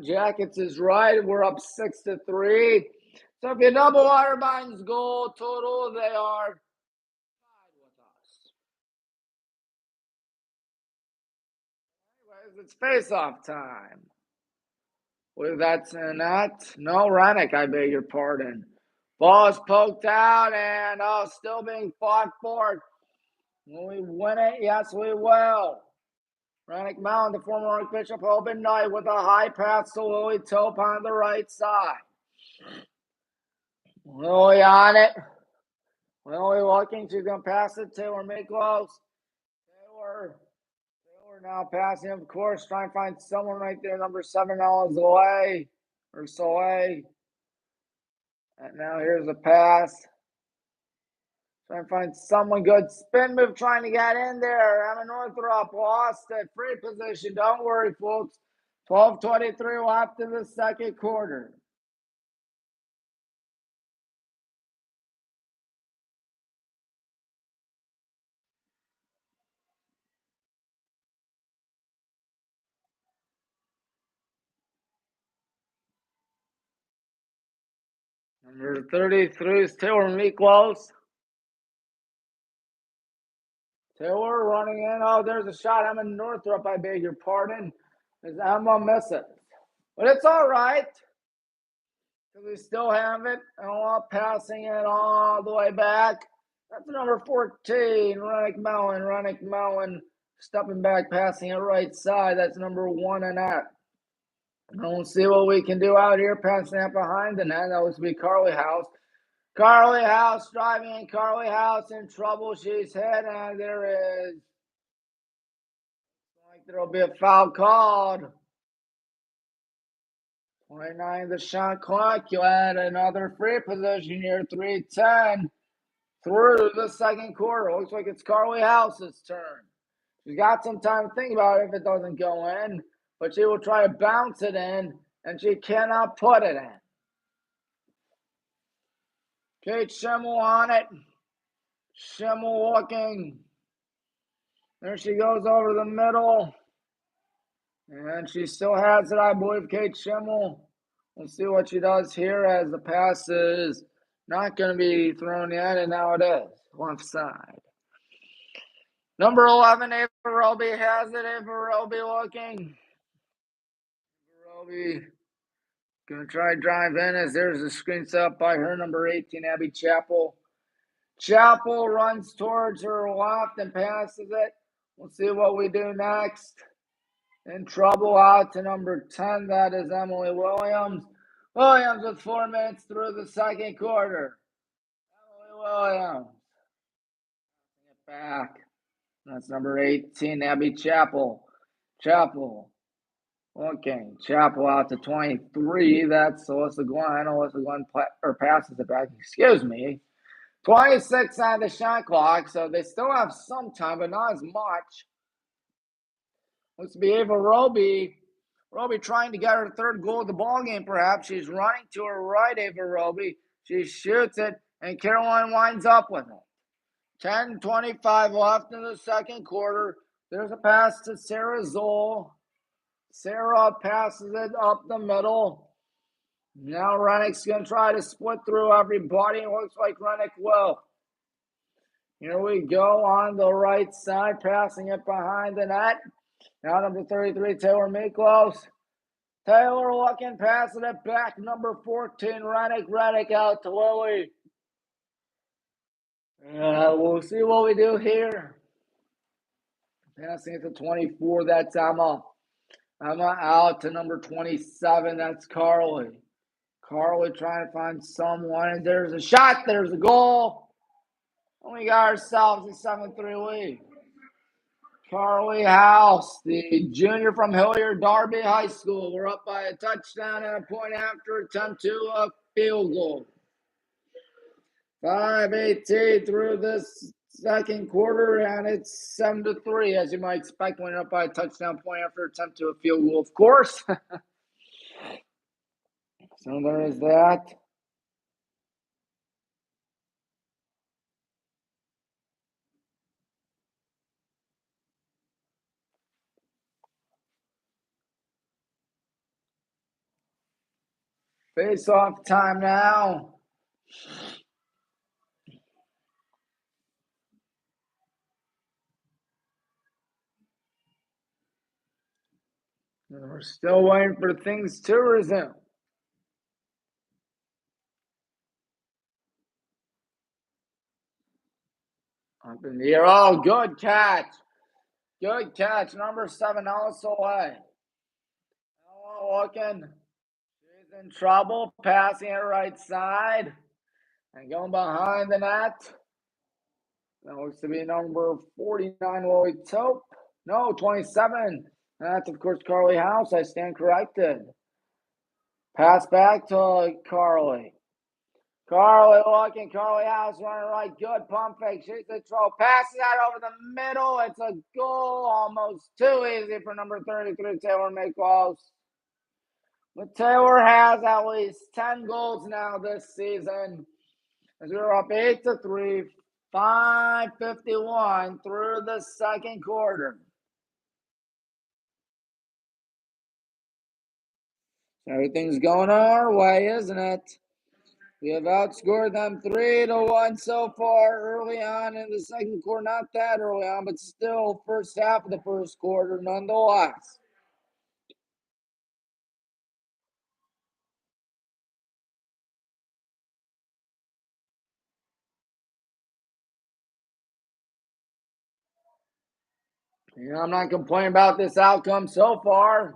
Jackets is right. We're up 6-3. So if you double Otterbein's goal total, they are tied with us. Anyways, it's face-off time. Well, that's not. No, Rennick, I beg your pardon. Ball is poked out and still being fought for. Will we win it? Yes, we will. Rennick Mellon, the former Archbishop Open Knight with a high pass to Lily Tope on the right side. Lily on it. Lily looking. She's going to pass it to her. Make close. Taylor now passing, of course. Trying to find someone right there. Number 7 is away. Or Soleil. And now here's a pass. Trying to find someone good. Spin move trying to get in there. Emma Northrop lost it. Free position. Don't worry, folks. 12:23 left in the second quarter. Number 33 is Taylor Miklos. Taylor running in. Oh, there's a shot. Emma Northrop, I beg your pardon. As Emma misses. But it's all right. Because we still have it. And while passing it all the way back. That's number 14, Rennick Mellon. Stepping back, passing it right side. That's number 1 in that. And we'll see what we can do out here. Passing it behind the net. That was to be Carly House. Carly House driving in. Carly House in trouble. She's hit, and there is. Like there'll be a foul called. 29 the shot clock. You add another free position here. 3:10 through the second quarter. Looks like it's Carly House's turn. She's got some time to think about it if it doesn't go in, but she will try to bounce it in, and she cannot put it in. Kate Schimmel on it. Schimmel looking. There she goes over the middle. And she still has it, I believe, Kate Schimmel. We'll see what she does here as the pass is not going to be thrown yet, and now it is. Left side. Number 11, Ava Roby has it. Ava Roby looking. Ava Roby going to try to drive in as there's a screen set up by her, number 18, Abby Chappell. Chappell runs towards her left and passes it. We'll see what we do next. In trouble out to number 10. That is Emily Williams. Williams with 4 minutes through the second quarter. Emily Williams. Get back. That's number 18, Abby Chappell. Chappell. Okay, Chappell out to 23. That's Alyssa Glenn. Alyssa Glenn passes it back. Excuse me. 26 on the shot clock, so they still have some time, but not as much. Looks to be Ava Roby. Roby trying to get her third goal of the ball game, perhaps. She's running to her right, Ava Roby. She shoots it, and Caroline winds up with it. 10:25 left in the second quarter. There's a pass to Sarah Zoll. Sarah passes it up the middle. Now Rennick's going to try to split through everybody. It looks like Rennick will. Here we go on the right side, passing it behind the net. Now number 33, Taylor Miklos. Taylor looking, passing it back. Number 14, Rennick. Rennick out to Lily. We'll see what we do here. Passing it to 24, that's Emma. Emma out to number 27, that's Carly. Carly trying to find someone, and there's a shot, there's a goal. And we got ourselves a 7-3 lead. Carly House, the junior from Hilliard Darby High School. We're up by a touchdown and a point after attempt to a field goal. 5:18 through this second quarter, and it's 7-3, as you might expect when you're up by a touchdown point after attempt to a field goal, of course. So there is that. Face-off time now. And we're still waiting for things to resume. Up in the air. Oh, good catch. Good catch. Number 7, Alice away. Looking. She's in trouble. Passing it right side. And going behind the net, that looks to be number 49, Willie Tope. No, 27. And that's, of course, Carly House. I stand corrected. Pass back to Carly. Carly looking. Carly House running right. Good pump fake. Shoots the throw. Passes that over the middle. It's a goal. Almost too easy for number 33, Taylor Miklos. But Taylor has at least 10 goals now this season. As we're up 8-3, 5:51 through the second quarter. Everything's going our way, isn't it? We have outscored them 3-1 so far early on in the second quarter. Not that early on, but still first half of the first quarter nonetheless. I'm not complaining about this outcome so far.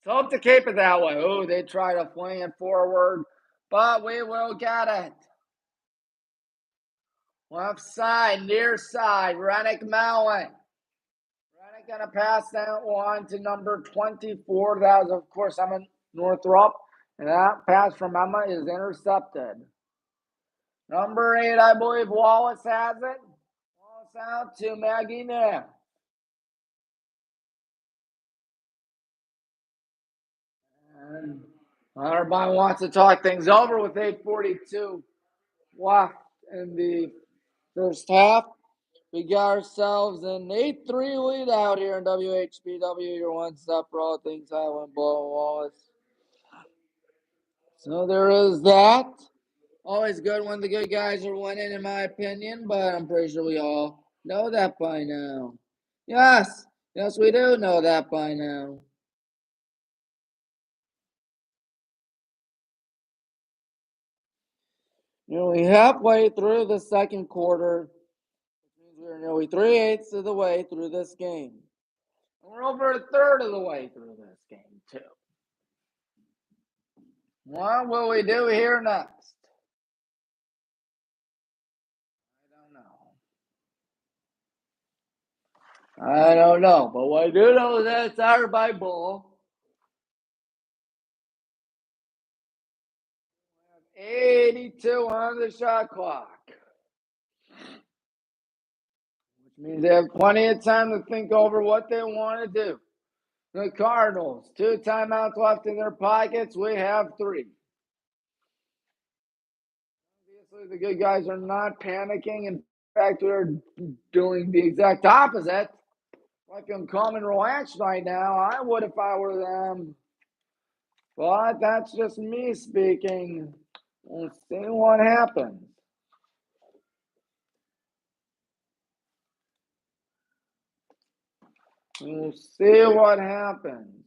So hope to keep it that way. Oh, they try to fling it forward, but we will get it. Left side, near side, Rennick Mellon. Rennick going to pass that one to number 24. That was, of course, Emma Northrop. And that pass from Emma is intercepted. Number 8, I believe Wallace has it. Wallace out to Maggie Nair. And Otterbein wants to talk things over with 8:42 left in the first half. We got ourselves an 8-3 lead out here in WHBW, your one stop for all things Highland Blow Wallace. So there is that. Always good when the good guys are winning, in my opinion, but I'm pretty sure we all know that by now. Yes, we do know that by now. Nearly halfway through the second quarter, which means we're nearly 3/8 of the way through this game. And we're over a third of the way through this game, too. What will we do here next? I don't know, but what I do know is that it's our Bible. 82 on the shot clock. Which means they have plenty of time to think over what they want to do. The Cardinals, 2 timeouts left in their pockets. We have 3. Obviously, the good guys are not panicking. In fact, we're doing the exact opposite. Like I'm calm and relaxed right now. I would if I were them. But that's just me speaking. We'll see what happens. We'll see what happens.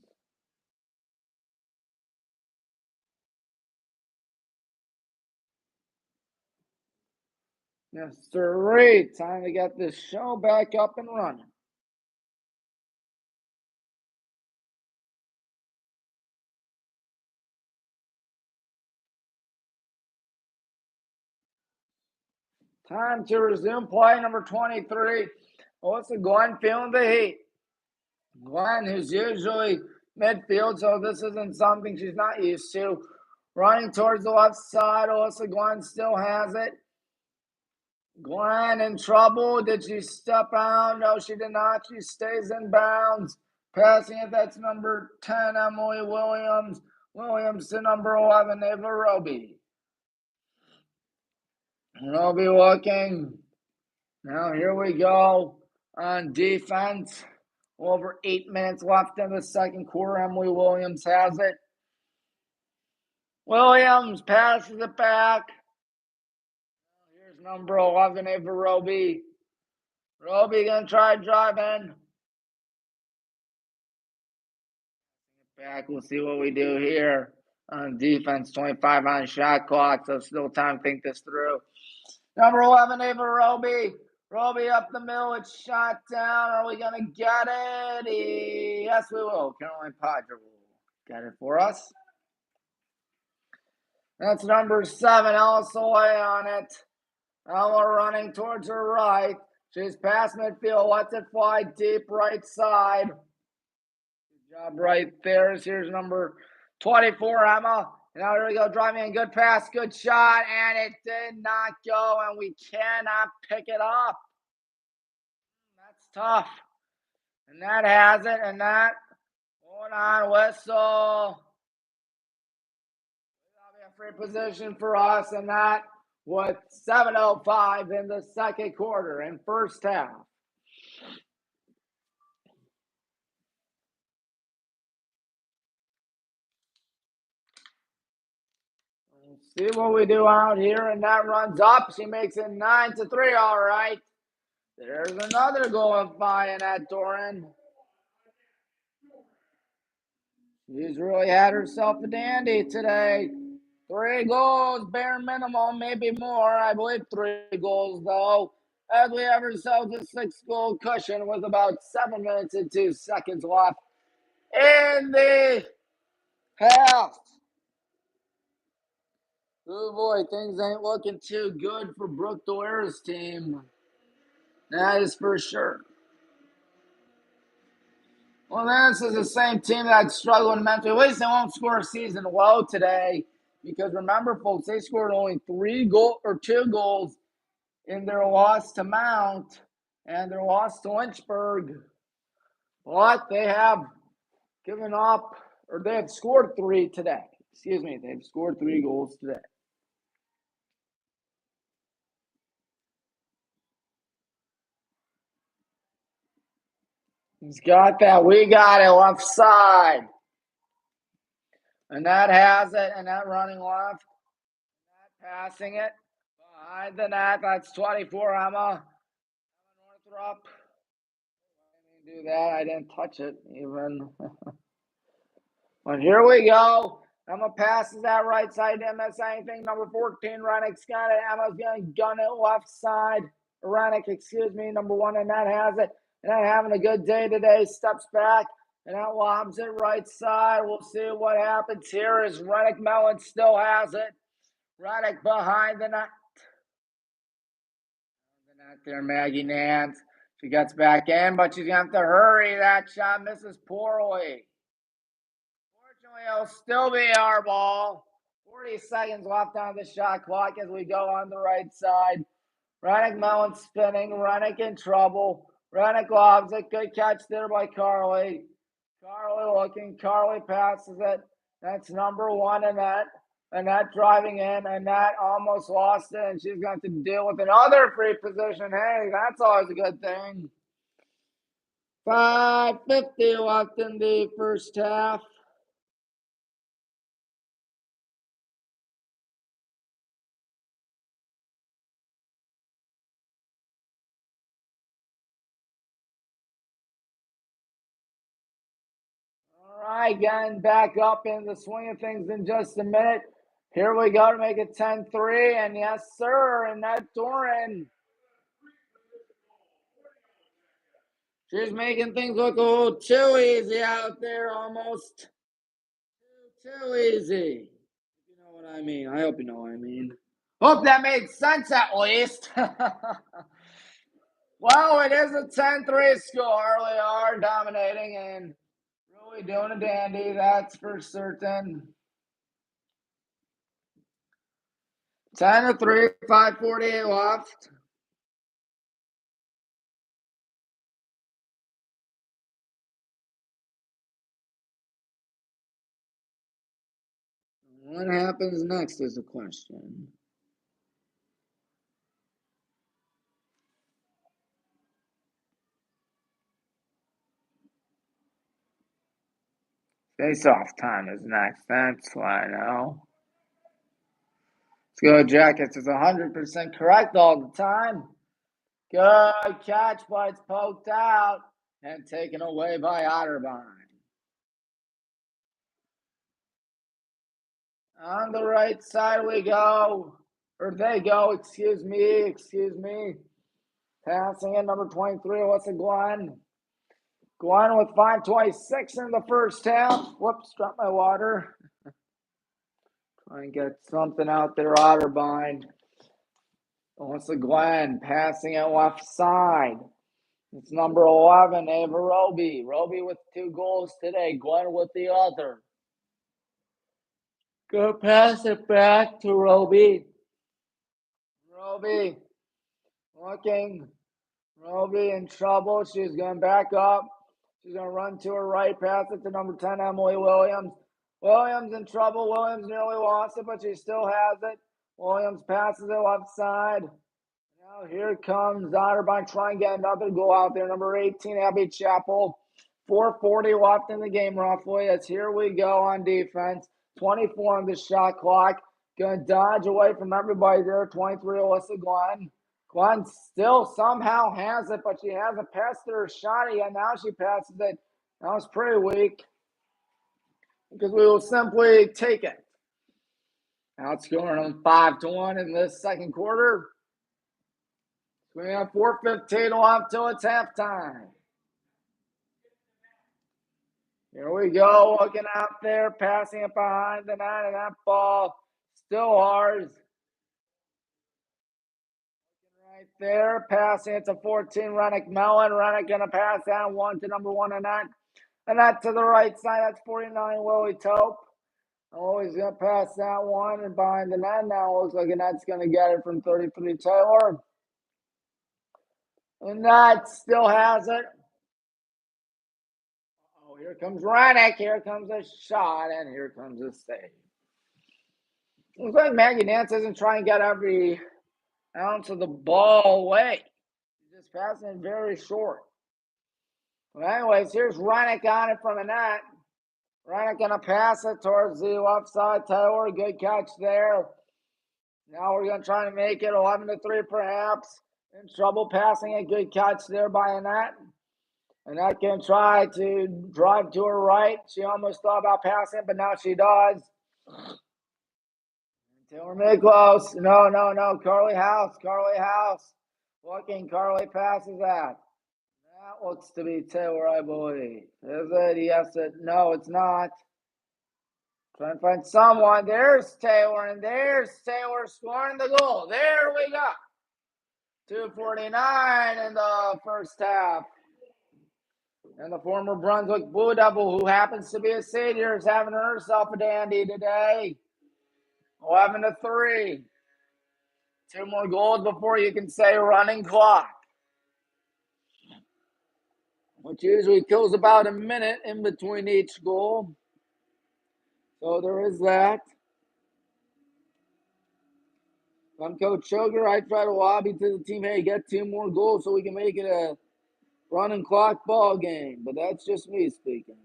Yes, sir. Time to get this show back up and running. Time to resume play number 23. Melissa Glenn feeling the heat. Glenn, who's usually midfield, so this isn't something she's not used to. Running towards the left side. Alyssa Glenn still has it. Glenn in trouble. Did she step out? No, she did not. She stays in bounds. Passing it, that's number 10, Emily Williams. Williams to number 11, Ava Roby. Roby looking. Now here we go on defense. Over 8 minutes left in the second quarter. Emily Williams has it. Williams passes it back. Here's number 11, Ava Roby. Roby going to try driving. Back, we'll see what we do here on defense. 25 on shot clock, so still time to think this through. Number 11, Ava Roby. Roby up the middle, it's shot down. Are we going to get it? Yes, we will. Caroline Podger will get it for us. That's number 7, also away on it. Ella running towards her right. She's past midfield, lets it fly deep right side. Good job right there. Here's number 24, Emma. Now here we go, driving in, good pass, good shot, and it did not go, and we cannot pick it up. That's tough. And that has it, and that, hold on, whistle. That'll be a free position for us, and that with 7:05 in the second quarter and first half. Let's see what we do out here, and that runs up. She makes it 9-3. All right. There's another goal by Annette Doran. She's really had herself a dandy today. 3 goals, bare minimum, maybe more. I believe 3 goals, though. As we have ourselves a 6-goal cushion with about 7 minutes and 2 seconds left in the half. Oh boy, things ain't looking too good for Brooke Doer's team. That is for sure. Well, this is the same team that's struggling mentally. At least they won't score a season low today. Because remember, folks, they scored only 2 goals in their loss to Mount and their loss to Lynchburg. But they have given up, or they have scored 3 today. Excuse me, they've scored 3 goals today. He's got that. We got it left side. And that has it. And that running left. And that passing it. Behind the net. That's 24, Emma. Northrop. I didn't do that. I didn't touch it even. But here we go. Emma passes that right side. Didn't miss anything. Number 14, Rennick's got it. Emma's going to gun it left side. Rennick, excuse me, number 1, and that has it. And that having a good day today. Steps back, and that lobs it right side. We'll see what happens here as Rennick Mellon still has it. Rennick behind the net. The net there, Maggie Nance. She gets back in, but she's going to have to hurry. That shot misses poorly. It'll still be our ball. 40 seconds left on the shot clock as we go on the right side. Rennick Mellon spinning. Rennick in trouble. Rennick lobs it. Good catch there by Carly. Carly looking. Carly passes it. That's number 1 in that. And that driving in. And that almost lost it. And she's going to deal with another free position. Hey, that's always a good thing. 5:50 left in the first half. All right, getting back up in the swing of things in just a minute. Here we go to make it 10-3, and yes, sir, and that Doran. She's making things look a little too easy out there, almost too easy. You know what I mean. I hope you know what I mean. Hope that made sense at least. Well, it is a 10-3 score. We are dominating and really doing a dandy, that's for certain. 10-3, 5:48 left. What happens next is the question. Face-off time is next. That's what I know. Let's go, Jackets. It's 100% correct all the time. Good catch, but it's poked out and taken away by Otterbein. On the right side we go. Or they go, excuse me. Passing in number 23, what's it, Glenn? Glenn with 5:26 in the first half. Whoops, dropped my water. Try and get something out there, Otterbein. Once Glenn passing it left side. It's number 11, Ava Roby. Roby with 2 goals today. Glenn with the other. Go pass it back to Roby. Roby looking. Roby in trouble. She's going back up. She's going to run to her right, pass it to number 10, Emily Williams. Williams in trouble. Williams nearly lost it, but she still has it. Williams passes it left side. Now here comes Otterbein trying to get another goal out there. Number 18, Abby Chappell. 4:40 left in the game, roughly. As here we go on defense. 24 on the shot clock. Going to dodge away from everybody there. 23, Alyssa Glenn. Glenn still somehow has it, but she hasn't passed her shot yet. Now she passes it. That was pretty weak because we will simply take it. Outscoring them 5-1 in this second quarter. We have 4:15 left till it's halftime. Here we go, looking out there, passing it behind the net, and that ball still ours. Right there, passing it to 14, Rennick Mellon. Rennick going to pass that one to number 1, Annette. Annette to the right side, that's 49, Lily Tope. Always going to pass that one and behind the net. Now looks like Annette's going to get it from 33, Taylor. Annette still has it. Here comes Rennick. Here comes a shot, and here comes a save. Looks like Maggie Nance isn't trying to get every ounce of the ball away. She's just passing it very short. Well, anyways, here's Rennick on it from Annette. Rennick going to pass it towards the left side. Taylor, good catch there. Now we're going to try to make it 11-3 perhaps. In trouble passing it. Good catch there by Annette. And I can try to drive to her right. She almost thought about passing, but now she does. Taylor Miklos. No. Carly House. Looking. Carly passes that. That looks to be Taylor, I believe. Is it? Yes. No, it's not. Trying to find someone. There's Taylor, and there's Taylor scoring the goal. There we go. 2:49 in the first half. And the former Brunswick Blue Devil, who happens to be a senior, is having herself a dandy today. 11-3. 2 more goals before you can say running clock. Which usually kills about a minute in between each goal. So there is that. If I'm Coach Sugar, I try to lobby to the team, hey, get 2 more goals so we can make it a running clock ball game. But that's just me speaking.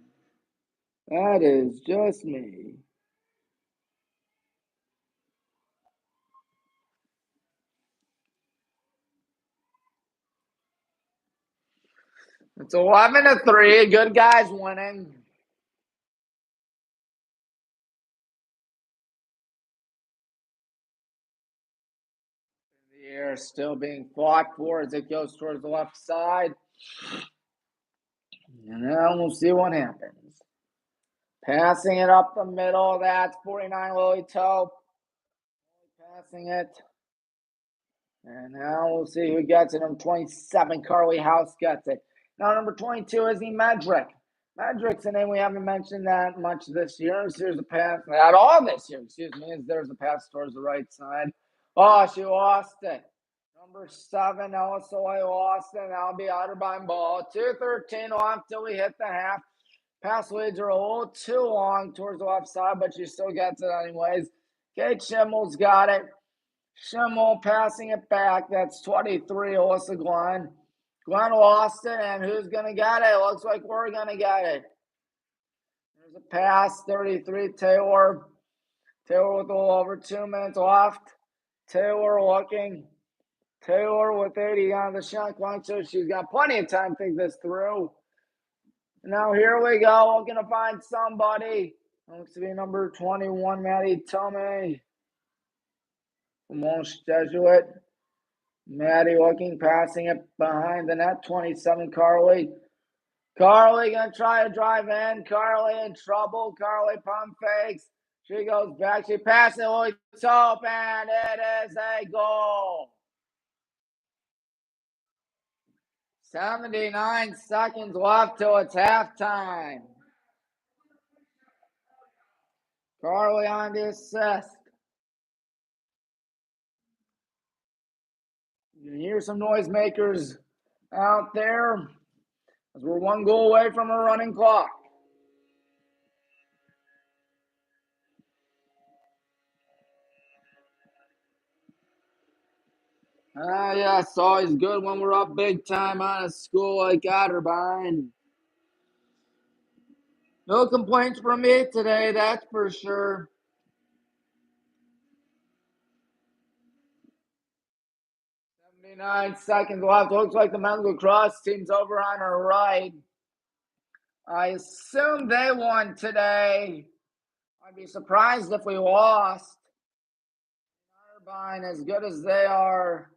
That is just me. It's 11-3. Good guys winning. The air still being fought for as it goes towards the left side. And now we'll see what happens. Passing it up the middle. That's 49, Lily Tope. Passing it. And now we'll see who gets it. Number 27, Carly House gets it. Now number 22 is Medrick. Medrick's a name we haven't mentioned that much this year. Here's a pass. Not all this year, excuse me. There's a pass towards the right side. Oh, she lost it. Number 7, Elsa lost it. That'll be Otterbein ball. 2:13 off till we hit the half. Pass leads are a little too long towards the left side, but she still gets it anyways. Kate Schimmel's got it. Schimmel passing it back. That's 23, Alyssa Glenn. Glenn lost it, and who's going to get it? Looks like we're going to get it. There's a pass, 33, Taylor. Taylor with a little over 2 minutes left. Taylor looking. Taylor with 80 on the shot clock, so she's got plenty of time to think this through. Now here we go. We're going to find somebody. Looks to be number 21, Maddie Tomei. From Walsh Jesuit. Maddie looking, passing it behind the net. 27, Carly. Carly going to try to drive in. Carly in trouble. Carly pump fakes. She goes back. She passes it. Lily Tope, and it is a goal. 79 seconds left till it's halftime. Carly on the assist. You can hear some noisemakers out there as we're 1 goal away from a running clock. Yeah, it's always good when we're up big time on a school like Otterbein. No complaints from me today, that's for sure. 79 seconds left. Looks like the men's lacrosse team's over on our right. I assume they won today. I'd be surprised if we lost. Otterbein, as good as they are,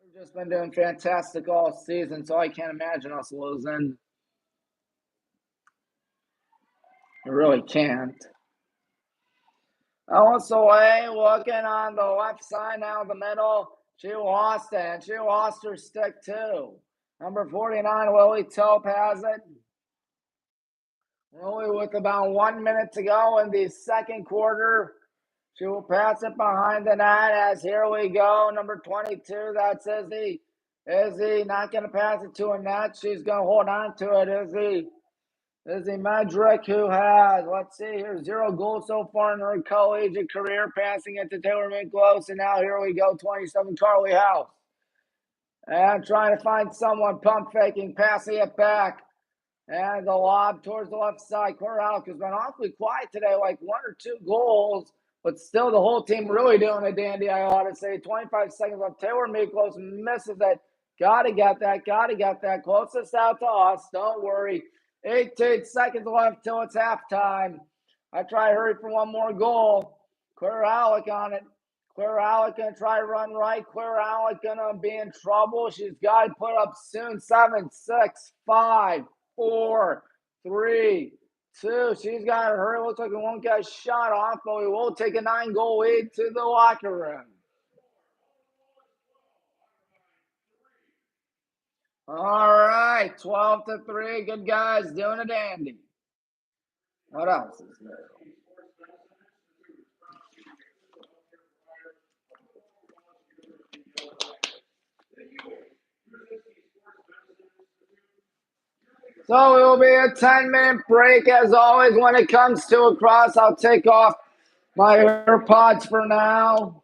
we've just been doing fantastic all season, so I can't imagine us losing. I really can't. Alice away, looking on the left side now, the middle. She lost it, and she lost her stick too. Number 49, Lily Tope has it. Lily with about 1 minute to go in the second quarter. She will pass it behind the net as here we go. Number 22, that's Izzy. Izzy not going to pass it to a net. She's going to hold on to it, Izzy. Izzy Medrick, who has, let's see here, 0 goals so far in her collegiate career, passing it to Taylor Minklos, and now here we go, 27, Carly House. And trying to find someone pump faking, passing it back. And the lob towards the left side. Claire House has been awfully quiet today, like 1 or 2 goals, but still the whole team really doing a dandy, I ought to say. 25 seconds left. Taylor Minklos misses it. Gotta get that. Closest out to us, don't worry. 18 seconds left till it's halftime. I try to hurry for 1 more goal. Claire Alec on it. Claire Alec gonna try to run right. Claire Alec gonna be in trouble. She's got to put up soon. 7, 6, 5, 4, 3, 2. She's got to hurry. Looks like we won't get shot off, but we will take a 9-goal lead to the locker room. All right, 12-3. Good guys, doing a dandy. What else is there? So it will be a 10-minute break as always. When it comes to lacrosse, I'll take off my AirPods for now.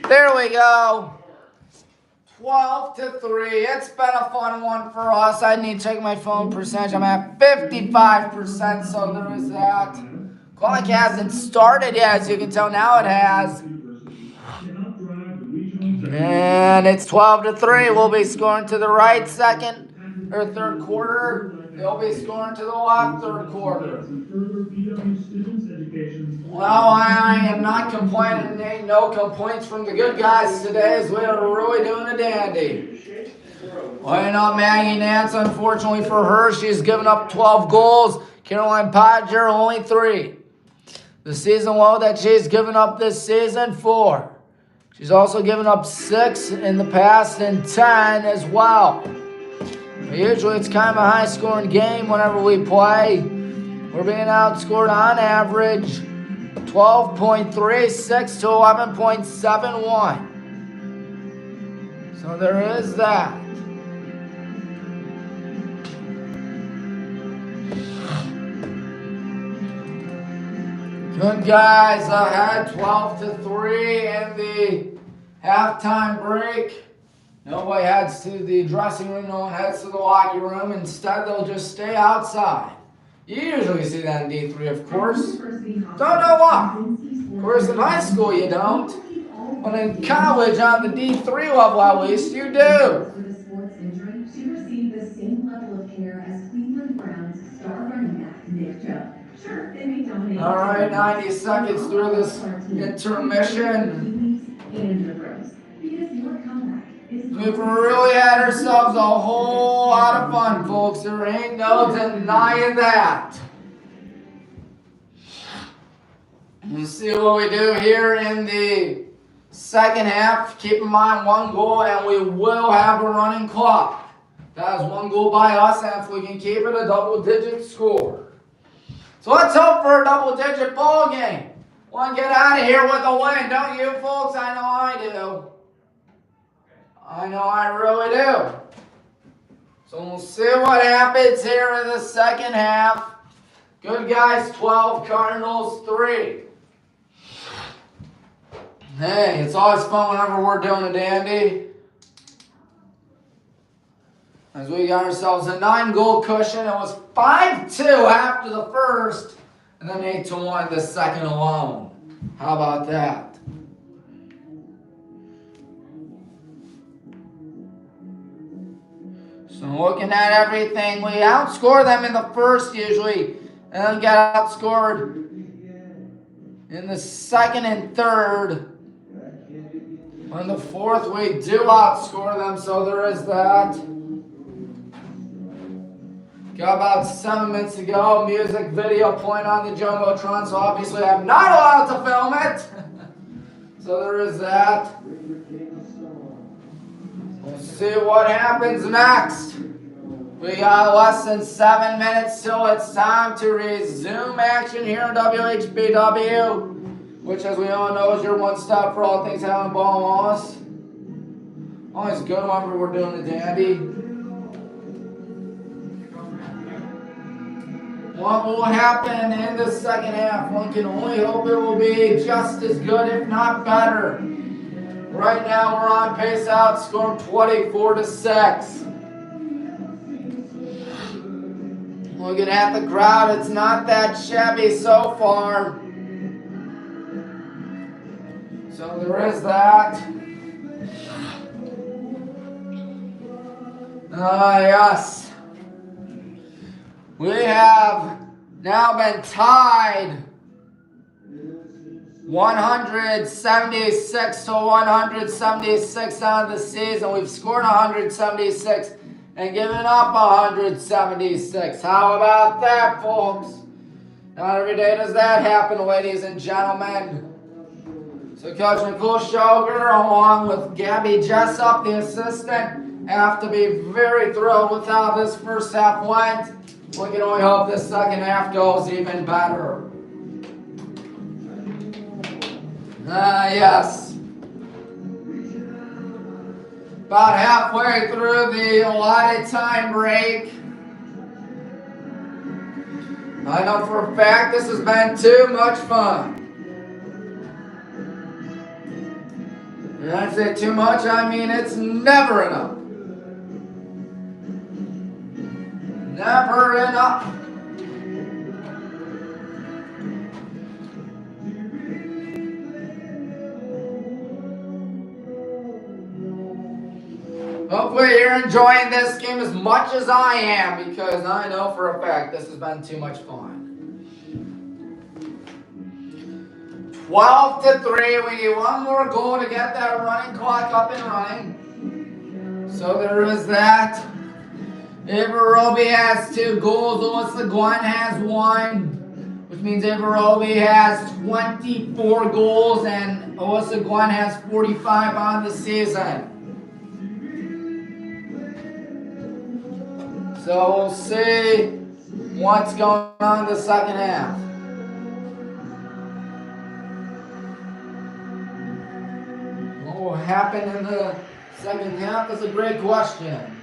There we go. 12-3. It's been a fun one for us. I need to check my phone percentage. I'm at 55%, so there is that. Clock hasn't started yet, as you can tell. Now it has. And it's 12-3. We'll be scoring to the right second or third quarter. They'll be scoring to the left third quarter. Well, I am not complaining. Ain't no complaints from the good guys today, as we are really doing a dandy. Well, not Maggie Nance, unfortunately for her. She's given up 12 goals. Caroline Podger, only 3. The season low that she's given up this season, 4. She's also given up 6 in the past and 10 as well. Usually it's kind of a high-scoring game whenever we play. We're being outscored on average 12.36 to 11.71. So there is that. Good guys ahead, 12-3 in the halftime break. Nobody heads to the dressing room, no one heads to the locker room. Instead, they'll just stay outside. You usually see that in D3, of course. Don't know why. Of course, in high school you don't. But in college, on the D3 level at least, you do. With a sports injury, she received the same level of care as Cleveland Browns star running back Nick Chubb. Sure, they may dominate. All right, 90 seconds through this intermission. And the pros. Because your comeback is We've really had ourselves a whole lot of fun, folks. There ain't no denying that. We'll see what we do here in the second half. Keep in mind 1 goal and we will have a running clock. That is 1 goal by us, and if we can keep it a double-digit score. So let's hope for a double-digit ball game. Want to get out of here with a win, don't you folks? I know I do. I know I really do. So we'll see what happens here in the second half. Good guys, 12, Cardinals 3. Hey, it's always fun whenever we're doing a dandy. As we got ourselves a 9-goal cushion. It was 5-2 after the first, and then 8-1 the second alone. How about that? So looking at everything, we outscore them in the first usually, and then get outscored in the second and third. In the fourth, we do outscore them, so there is that. Got about 7 minutes to go. Music video playing on the Jumbotron, so obviously I'm not allowed to film it. So there is that. We'll see what happens next. We got less than 7 minutes till it's time to resume action here in WHBW, which, as we all know, is your one stop for all things Helen Ball Wallace. Always good whenever we're doing the dandy. What will happen in the second half? One can only hope it will be just as good, if not better. Right now, we're on pace to outscore 24-6. Looking at the crowd, it's not that shabby so far. So there is that. Yes. We have now been tied 176 to 176 on the season. We've scored 176 and given up 176. How about that, folks? Not every day does that happen, ladies and gentlemen. So Coach Nicole Shoger, along with Gabby Jessup, the assistant, have to be very thrilled with how this first half went. We can only hope this second half goes even better. Yes. About halfway through the allotted time break. I know for a fact this has been too much fun. When I say too much, I mean it's never enough. Never enough. Hopefully you're enjoying this game as much as I am, because I know for a fact this has been too much fun. 12-3. We need 1 more goal to get that running clock up and running. So there is that. Averobi has 2 goals. Alyssa Gwen has 1, which means Averobi has 24 goals and Alyssa Gwen has 45 on the season. So we'll see what's going on in the second half. What will happen in the second half? That's a great question.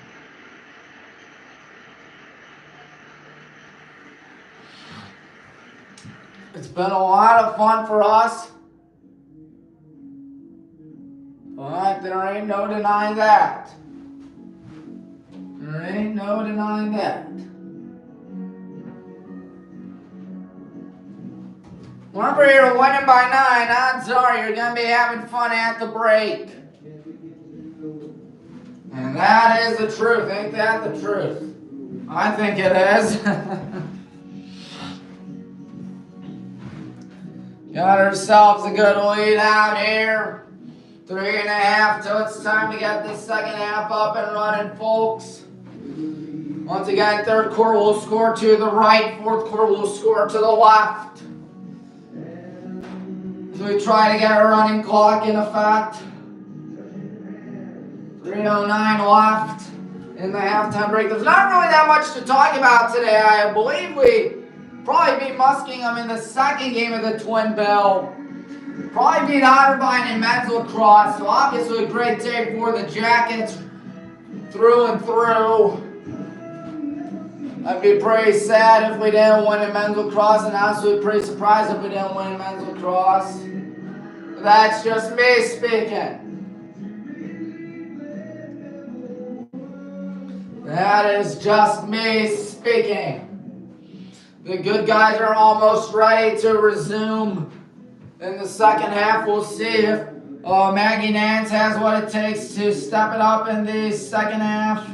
It's been a lot of fun for us, but there ain't no denying that. There ain't no denying that. Remember, you're winning by 9. Odds are you're going to be having fun at the break. And that is the truth. Ain't that the truth? I think it is. Got ourselves a good lead out here. 3.5 till it's time to get the second half up and running, folks. Once again, third quarter will score to the right. Fourth quarter will score to the left. we try to get a running clock in effect. 3:09 left in the halftime break. There's not really that much to talk about today. I believe we probably beat Muskingum in the second game of the Twin Bill. Probably beat Otterbein in men's lacrosse. So obviously a great day for the Jackets through and through. I'd be pretty sad if we didn't win in men's lacrosse, and honestly pretty surprised if we didn't win in men's lacrosse. That's just me speaking. That is just me speaking. The good guys are almost ready to resume in the second half. We'll see if Maggie Nance has what it takes to step it up in the second half.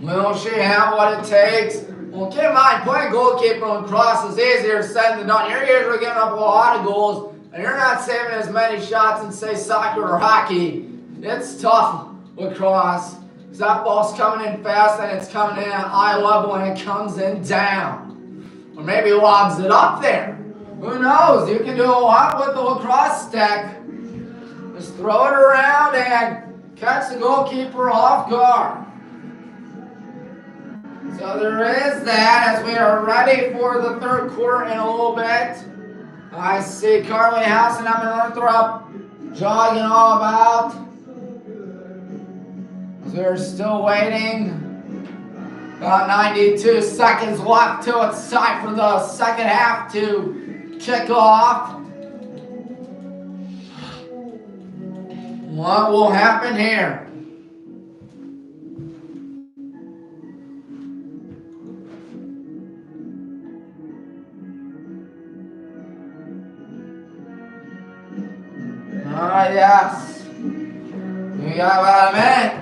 Will she have what it takes? Well, keep in mind, playing goalkeeper on cross is easier said than done. You're usually giving up a lot of goals, and you're not saving as many shots in, say, soccer or hockey. It's tough lacrosse, because that ball's coming in fast, and it's coming in at eye level, and it comes in down. Or maybe lobs it up there. Who knows? You can do a lot with the lacrosse stick. Just throw it around and catch the goalkeeper off guard. So there is that as we are ready for the third quarter in a little bit. I see Carly House and Emma Northrop jogging all about. So we're still waiting. About 92 seconds left till it's time for the second half to kick off. What will happen here? Yes. We got about a minute.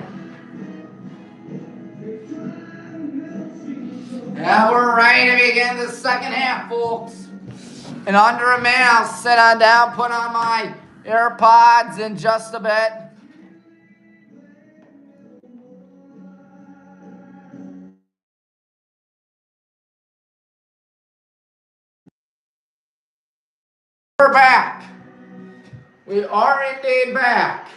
And we're ready to begin the second half, folks. In under a minute, I'll sit on down, put on my AirPods in just a bit. We're back. We are indeed back.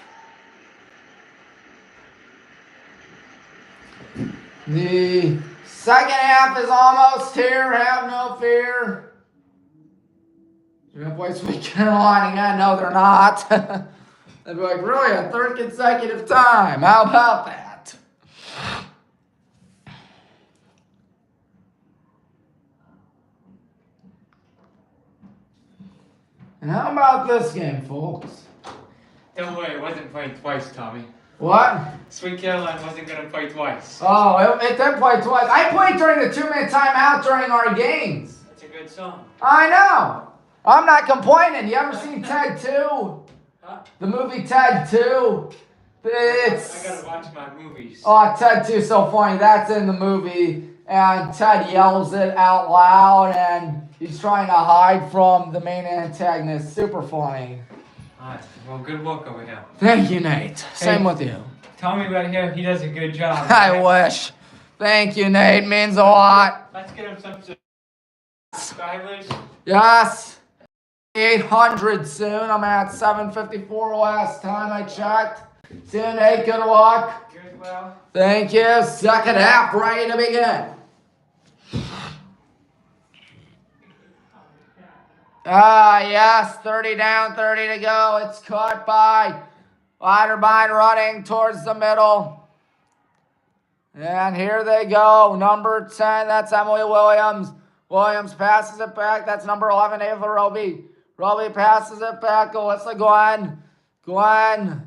The second half is almost here. Have no fear. They're going to play Sweet Caroline again. No, they're not. They'd be like, really, a third consecutive time? How about that? And how about this game, folks? Don't worry, it wasn't played twice, Tommy. What? Sweet Caroline wasn't going to play twice. Oh, it did play twice. I played during the 2-minute timeout during our games. That's a good song. I know. I'm not complaining. You ever seen Ted 2? Huh? The movie Ted 2? It's... I gotta watch my movies. Oh, Ted 2 is so funny. That's in the movie. And Ted yells it out loud, and he's trying to hide from the main antagonist. Super funny. Alright, well, good work over here. Thank you, Nate. Same with you. Tommy right here, he does a good job. I wish. Thank you, Nate. Means a lot. Let's get him some subscribers. Yes. 800 soon. I'm at 754 last time I checked. See you, Nate. Good luck. You as well. Thank you. Second half ready to begin. Yes, 30 down, 30 to go. It's caught by Otterbein running towards the middle. And here they go. Number 10, that's Emily Williams. Williams passes it back. That's number 11, Ava Roby. Roby passes it back. Alyssa Glenn. Glenn.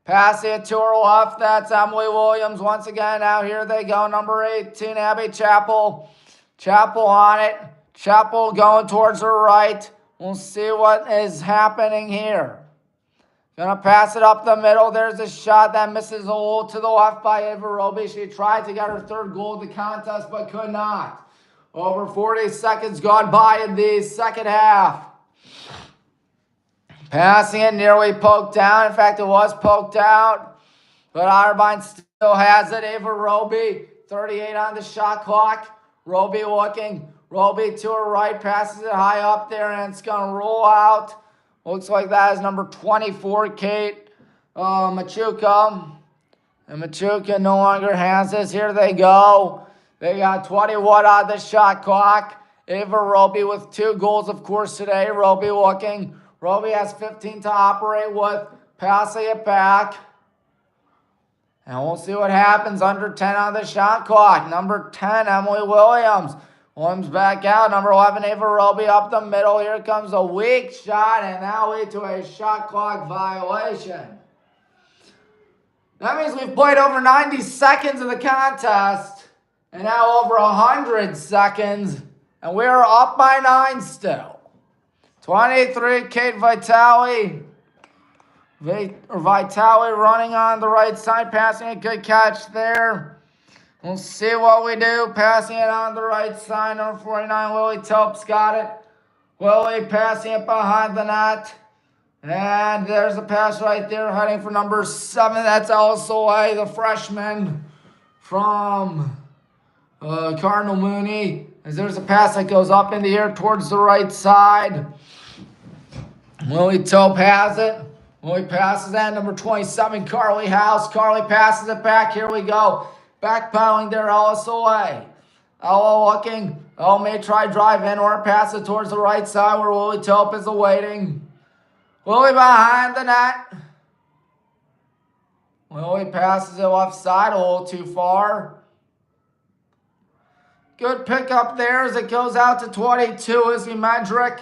Passing it to her left. That's Emily Williams once again. Now here they go. Number 18, Abby Chappell. Chappell on it. Chappell going towards her right. We'll see what is happening here. Gonna pass it up the middle. There's a shot that misses a little to the left by Ava Roby. She tried to get her third goal of the contest, but could not. Over 40 seconds gone by in the second half. Passing it nearly poked down. In fact, it was poked out. But Otterbein still has it. Ava Roby, 38 on the shot clock. Roby looking. Roby to her right, passes it high up there, and it's going to roll out. Looks like that is number 24, Kate Machuca. And Machuca no longer has this. Here they go. They got 21 on the shot clock. Ava Roby with 2 goals, of course, today. Roby looking. Roby has 15 to operate with. Passing it back. And we'll see what happens. Under 10 on the shot clock. Number 10, Emily Williams. Williams back out. Number 11, Ava Roby up the middle. Here comes a weak shot, and that leads to a shot clock violation. That means we've played over 90 seconds of the contest, and now over 100 seconds, and we are up by 9 still. 23, Kate Vitale. Vitale running on the right side, passing a good catch there. We'll see what we do. Passing it on the right side. Number 49, Lily Topes got it. Lily passing it behind the net. And there's a pass right there heading for number 7. That's also the freshman from Cardinal Mooney. As there's a pass that goes up in the air towards the right side. Lily Tope has it. Lily passes that. Number 27, Carly House. Carly passes it back. Here we go. Backpedaling there, Ellis away. Ella looking. Elle may try drive in or pass it towards the right side where Lily Tope is awaiting. Lily behind the net. Lily passes it left side a little too far. Good pickup there as it goes out to 22. Izzy Medrick.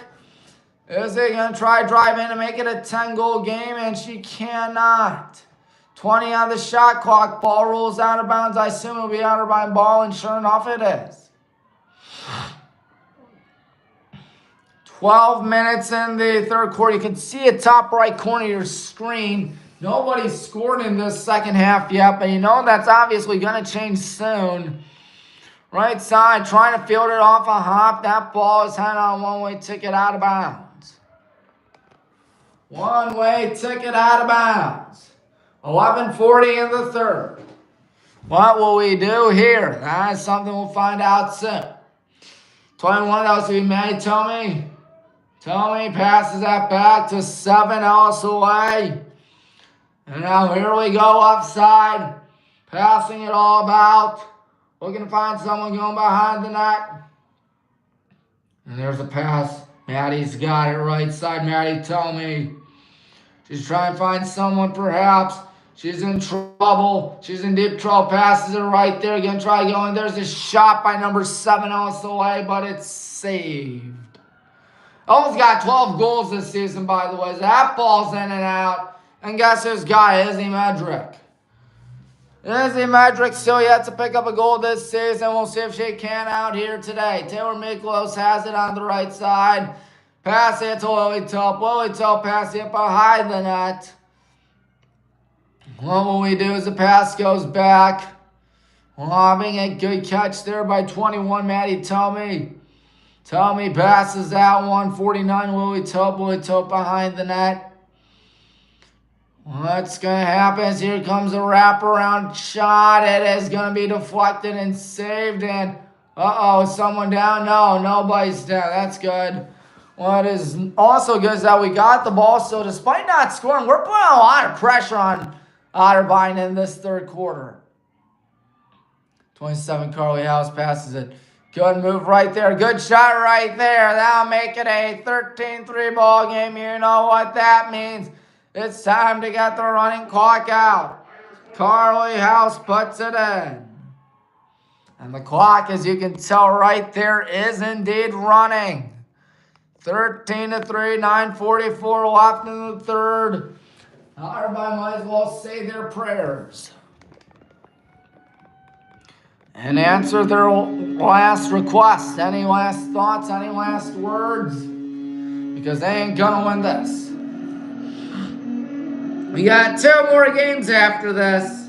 Izzy going to try drive in and make it a 10-goal game, and she cannot. 20 on the shot clock. Ball rolls out of bounds. I assume it'll be Otterbein ball, and sure enough it is. 12 minutes in the third quarter. You can see it top right corner of your screen. Nobody's scored in this second half yet, but you know that's obviously going to change soon. Right side, trying to field it off a hop. That ball is heading on one-way ticket out of bounds. One-way ticket out of bounds. 11:40 in the third. What will we do here? That's something we'll find out soon. 21, that was to be Maddie Tomey. Tomey passes that back to 7, Ellis away. And now here we go offside. Passing it all about. Looking to find someone going behind the net. And there's a pass. Maddie's got it right side. Maddie Tomey. She's trying to find someone perhaps. She's in trouble. She's in deep trouble. Passes it right there. Going to try going. There's a shot by number 7 Ellis away, but it's saved. Ellis got 12 goals this season, by the way. That ball's in and out. And guess who's got it? Izzy Medrick. Izzy Medrick still yet to pick up a goal this season. We'll see if she can out here today. Taylor Miklos has it on the right side. Pass it to Lily Tope. Lily Tope passing it behind the net. What will we do as the pass goes back? Lobbing a good catch there by 21, Maddie Tomey. Tomey passes that one. 49, Lily Tope. Lily Tope behind the net. What's going to happen is here comes a wraparound shot. It is going to be deflected and saved. And, someone down? No, nobody's down. That's good. What is also good is that we got the ball. So despite not scoring, we're putting a lot of pressure on Otterbein in this third quarter. 27, Carly House passes it. Good move right there. Good shot right there. That'll make it a 13-3 ball game. You know what that means. It's time to get the running clock out. Carly House puts it in. And the clock, as you can tell right there, is indeed running. 13-3, 9:44 left in the third. Everybody might as well say their prayers and answer their last requests. Any last thoughts? Any last words? Because they ain't gonna win this. We got 2 more games after this.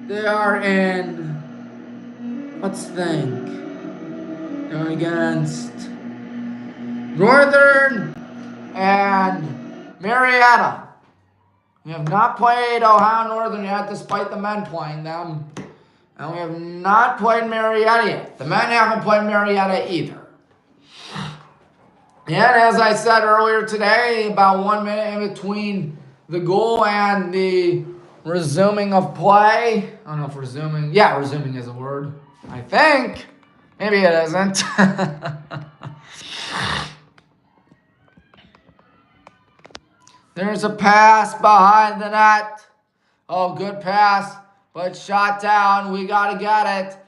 They are in, let's think, they're against Northern and Marietta. We have not played Ohio Northern yet, despite the men playing them. And we have not played Marietta yet. The men haven't played Marietta either. And as I said earlier today, about 1 minute in between the goal and the resuming of play. I don't know if resuming. Yeah, resuming is a word. I think. Maybe it isn't. There's a pass behind the net. Oh, good pass, but shot down. We got to get it.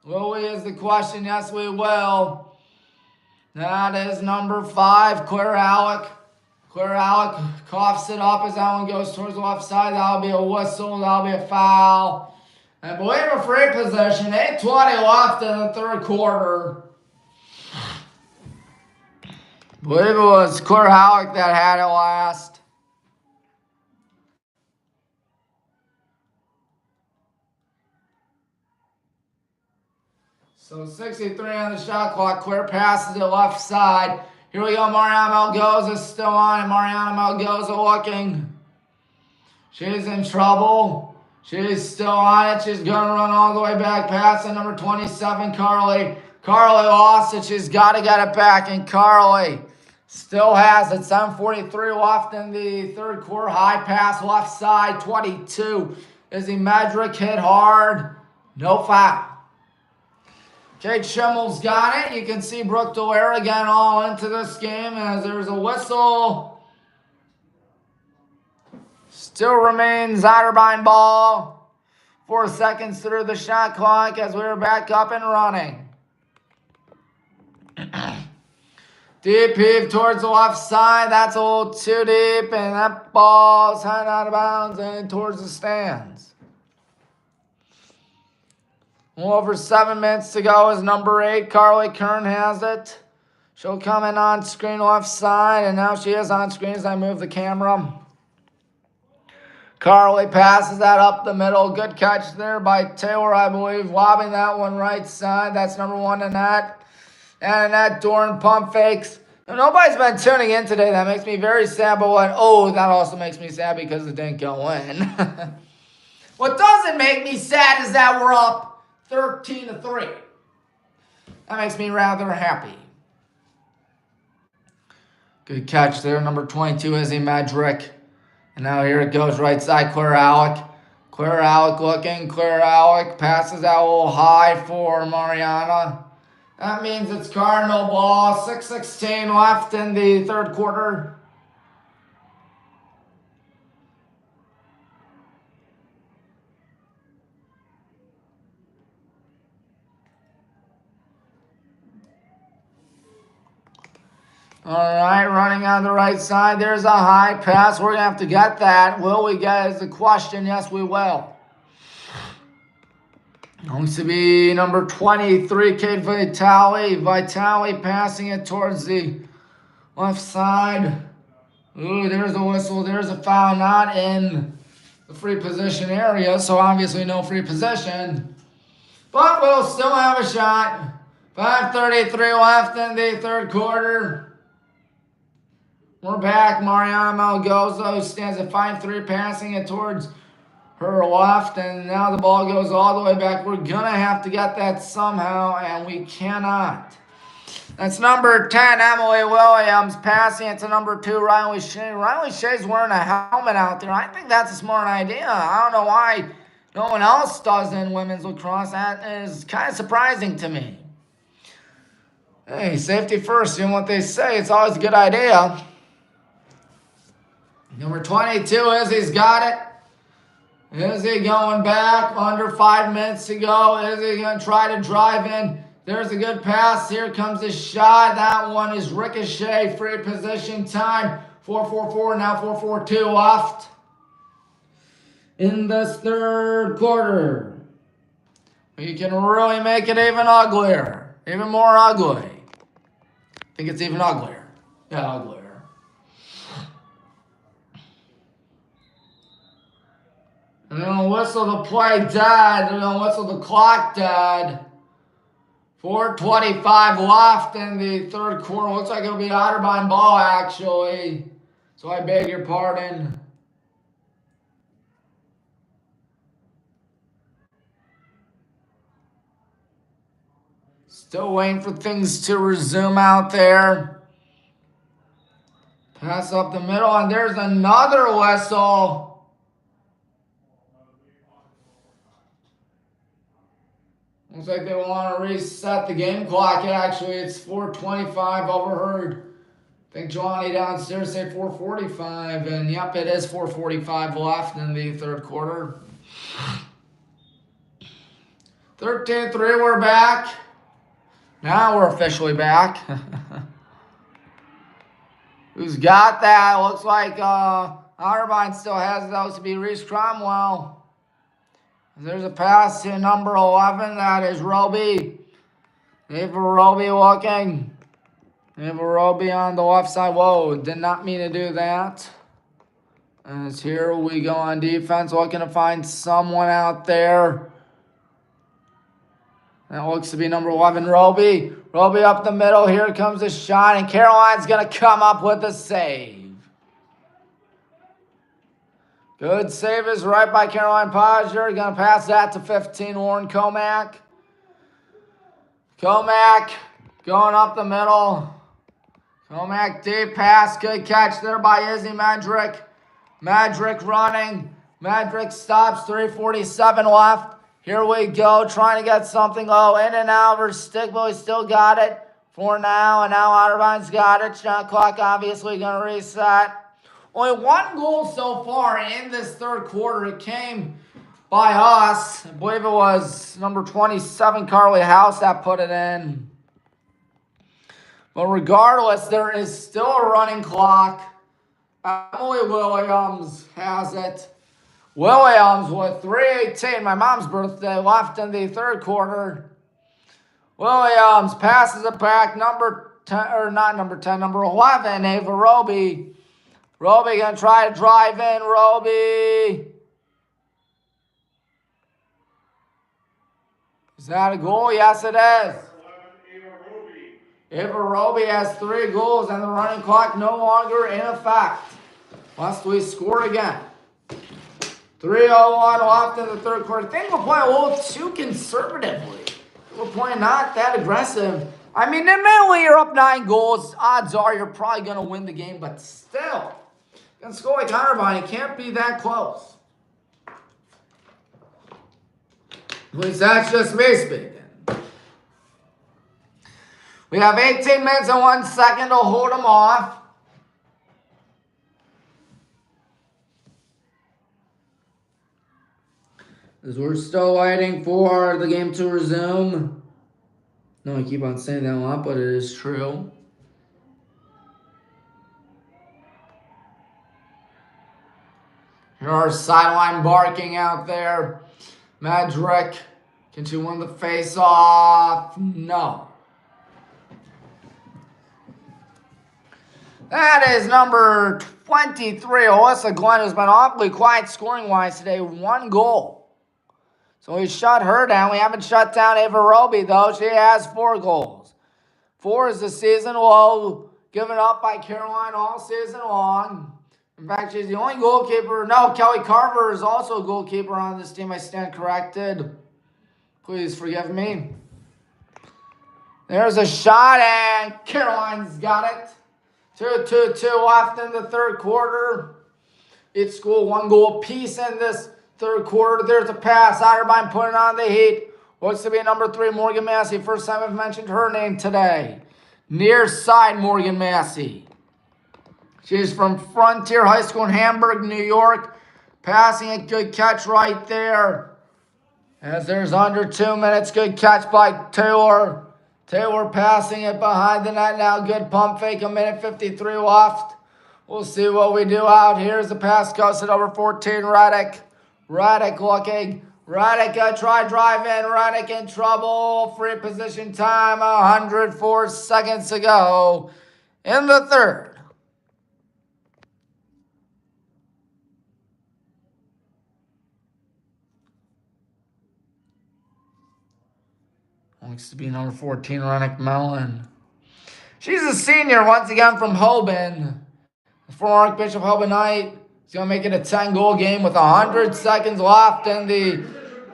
Will we is the question. Yes, we will. That is number 5, Claire Alec. Claire Alec coughs it up as that one goes towards the left side. That'll be a whistle. That'll be a foul. I believe a free possession. 8:20 left in the third quarter. I believe it was Claire Alec that had it last. So 63 on the shot clock. Claire passes it left side. Here we go. Mariana Malgoza still on it. Mariana Malgoza looking. She's in trouble. She's still on it. She's going to run all the way back past it. Number 27, Carly. Carly lost it. She's got to get it back. And Carly still has it. 7:43 left in the third quarter. High pass left side. 22. Izzy Medrick hit hard. No foul. Kate Schimmel's got it. You can see Brooke Dallaire again all into this game as there's a whistle. Still remains Otterbein ball. 4 seconds through the shot clock as we're back up and running. Deep heave towards the left side. That's a little too deep, and that ball's headed out of bounds and towards the stands. Well, over 7 minutes to go is number 8. Carly Kern has it. She'll come in on screen left side, and now she is on screen as I move the camera. Carly passes that up the middle. Good catch there by Taylor, I believe. Lobbing that one right side. That's number 1 Annette. And Annette Dorn pump fakes. Now, nobody's been tuning in today. That makes me very sad. But that also makes me sad because it didn't go in. What doesn't make me sad is that we're up 13-3. That makes me rather happy. Good catch there. Number 22, Izzy Medrick. And now here it goes right side, Claire Alec. Claire Alec looking. Claire Alec passes out a little high for Mariana. That means it's Cardinal ball. 6:16 left in the third quarter. All right, running on the right side. There's a high pass. We're going to have to get that. Will we get is the question. Yes, we will. Going to be number 23, Kate Vitale. Vitale passing it towards the left side. Ooh, there's a whistle. There's a foul. Not in the free position area, so obviously no free position. But we'll still have a shot. 5:33 left in the third quarter. We're back. Mariana Malgoza, who stands at 5'3", passing it towards her left, and now the ball goes all the way back. We're going to have to get that somehow, and we cannot. That's number 10, Emily Williams, passing it to number 2, Riley Shea. Riley Shea's wearing a helmet out there. I think that's a smart idea. I don't know why no one else does in women's lacrosse. That is kind of surprising to me. Hey, safety first. You know what they say. It's always a good idea. Number 22, Izzy's got it. Izzy going back, under 5 minutes to go. Izzy going to try to drive in. There's a good pass. Here comes a shot. That one is ricochet. Free position time. 4:44, now 4:42 left in this third quarter. You can really make it even uglier. Even more ugly. I think it's even uglier. Yeah, uglier. They're going to whistle the play dead. They're going to whistle the clock dead. 4:25 left in the third quarter. Looks like it'll be Otterbein ball, actually. So I beg your pardon. Still waiting for things to resume out there. Pass up the middle, and there's another whistle. Looks like they want to reset the game clock. Actually, it's 4:25. Overheard. I think Johnny downstairs said 4:45, and yep, it is 4:45 left in the third quarter. 13-3, we're back. Now we're officially back. Who's got that? Looks like Otterbein still has those to be Reese Cromwell. There's a pass to number 11. That is Roby. Ava Roby looking. Ava Roby on the left side. Whoa, did not mean to do that. As here we go on defense, looking to find someone out there. That looks to be number 11, Roby. Roby up the middle. Here comes the shot, and Caroline's going to come up with a save. Good save is right by Caroline Podger. Going to pass that to 15, Warren Comack. Comack going up the middle. Comack deep pass. Good catch there by Izzy Madrick. Madrick running. Madrick stops. 3:47 left. Here we go, trying to get something low, in and out versus stick, but we still got it for now, and now Otterbein's got it. Shot clock obviously going to reset. Only one goal so far in this third quarter. It came by us. I believe it was number 27, Carly House, that put it in. But regardless, there is still a running clock. Emily Williams has it. Williams with 3:18, my mom's birthday, left in the third quarter. Williams passes it back, number 10, or not number 10, number 11, Ava Roby. Roby going to try to drive in, Roby. Is that a goal? Yes, it is. Ava Roby has 3 goals, and the running clock no longer in effect. Must we score again? 3:01 left in the third quarter. I think we're playing a little too conservatively. We're playing not that aggressive. I mean, admittedly, you're up 9 goals. Odds are you're probably going to win the game, but still, against a score like Otterbein, it can't be that close. At least that's just me speaking. We have 18 minutes and 1 second to hold them off. As we're still waiting for the game to resume. No, I keep on saying that a lot, but it is true. Here are sideline barking out there. Madrick, can she win the face-off? No. That is number 23, Alyssa Glenn, who's been awfully quiet scoring-wise today. 1 goal. So we shut her down. We haven't shut down Ava Roby, though. She has 4 goals. 4 is the season low given up by Caroline all season long. In fact, she's the only goalkeeper. No, Kelly Carver is also a goalkeeper on this team. I stand corrected. Please forgive me. There's a shot, and Caroline's got it. 2-2-2 left in the third quarter. It's school 1 goal apiece in this third quarter. There's a pass. Otterbein putting on the heat. Looks to be number 3, Morgan Massey. First time I've mentioned her name today. Near side, Morgan Massey. She's from Frontier High School in Hamburg, New York. Passing it. Good catch right there. As there's under 2 minutes. Good catch by Taylor. Taylor passing it behind the net now. Good pump fake. 1:53 left. We'll see what we do out here as the pass goes to number 14, Reddick. Reddick looking. Reddick try drive in. Reddick in trouble. Free position time. 104 seconds to go in the third. Looks to be number 14, Rennick Mellon. She's a senior once again from Hoban. The former Archbishop Hoban Knight is going to make it a 10-goal game with 100 seconds left in the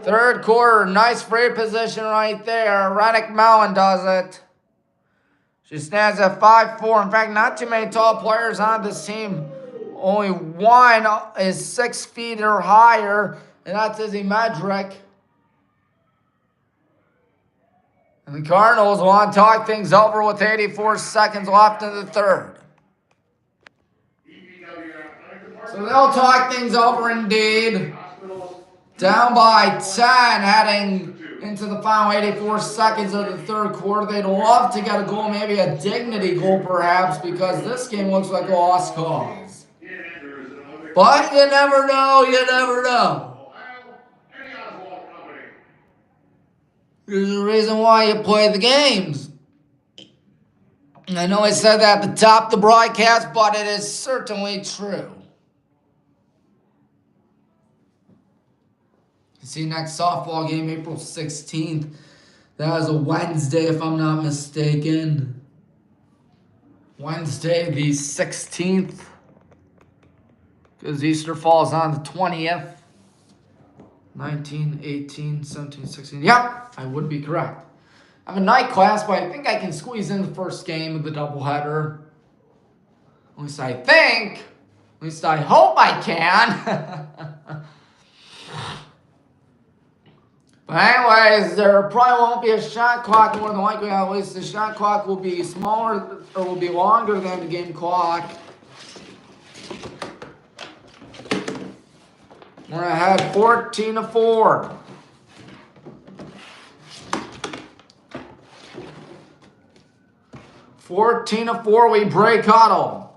Third quarter, nice free position right there. Rennick Mellon does it. She stands at 5'4". In fact, not too many tall players on this team. Only one is 6 feet or higher, and that's Izzy Medrick. And the Cardinals want to talk things over with 84 seconds left in the third. So they'll talk things over indeed. Down by 10, heading into the final 84 seconds of the third quarter. They'd love to get a goal, maybe a dignity goal perhaps, because this game looks like a lost cause. But you never know, you never know. There's a reason why you play the games. I know I said that at the top of the broadcast, but it is certainly true. See, next softball game, April 16th. That is a Wednesday, if I'm not mistaken. Wednesday, the 16th. Because Easter falls on the 20th. 19, 18, 17, 16. Yep, I would be correct. I have a night class, but I think I can squeeze in the first game of the doubleheader. At least I think. At least I hope I can. But anyways, there probably won't be a shot clock more than likely. At least the shot clock will be smaller or will be longer than the game clock. We're ahead 14-4. We break huddle.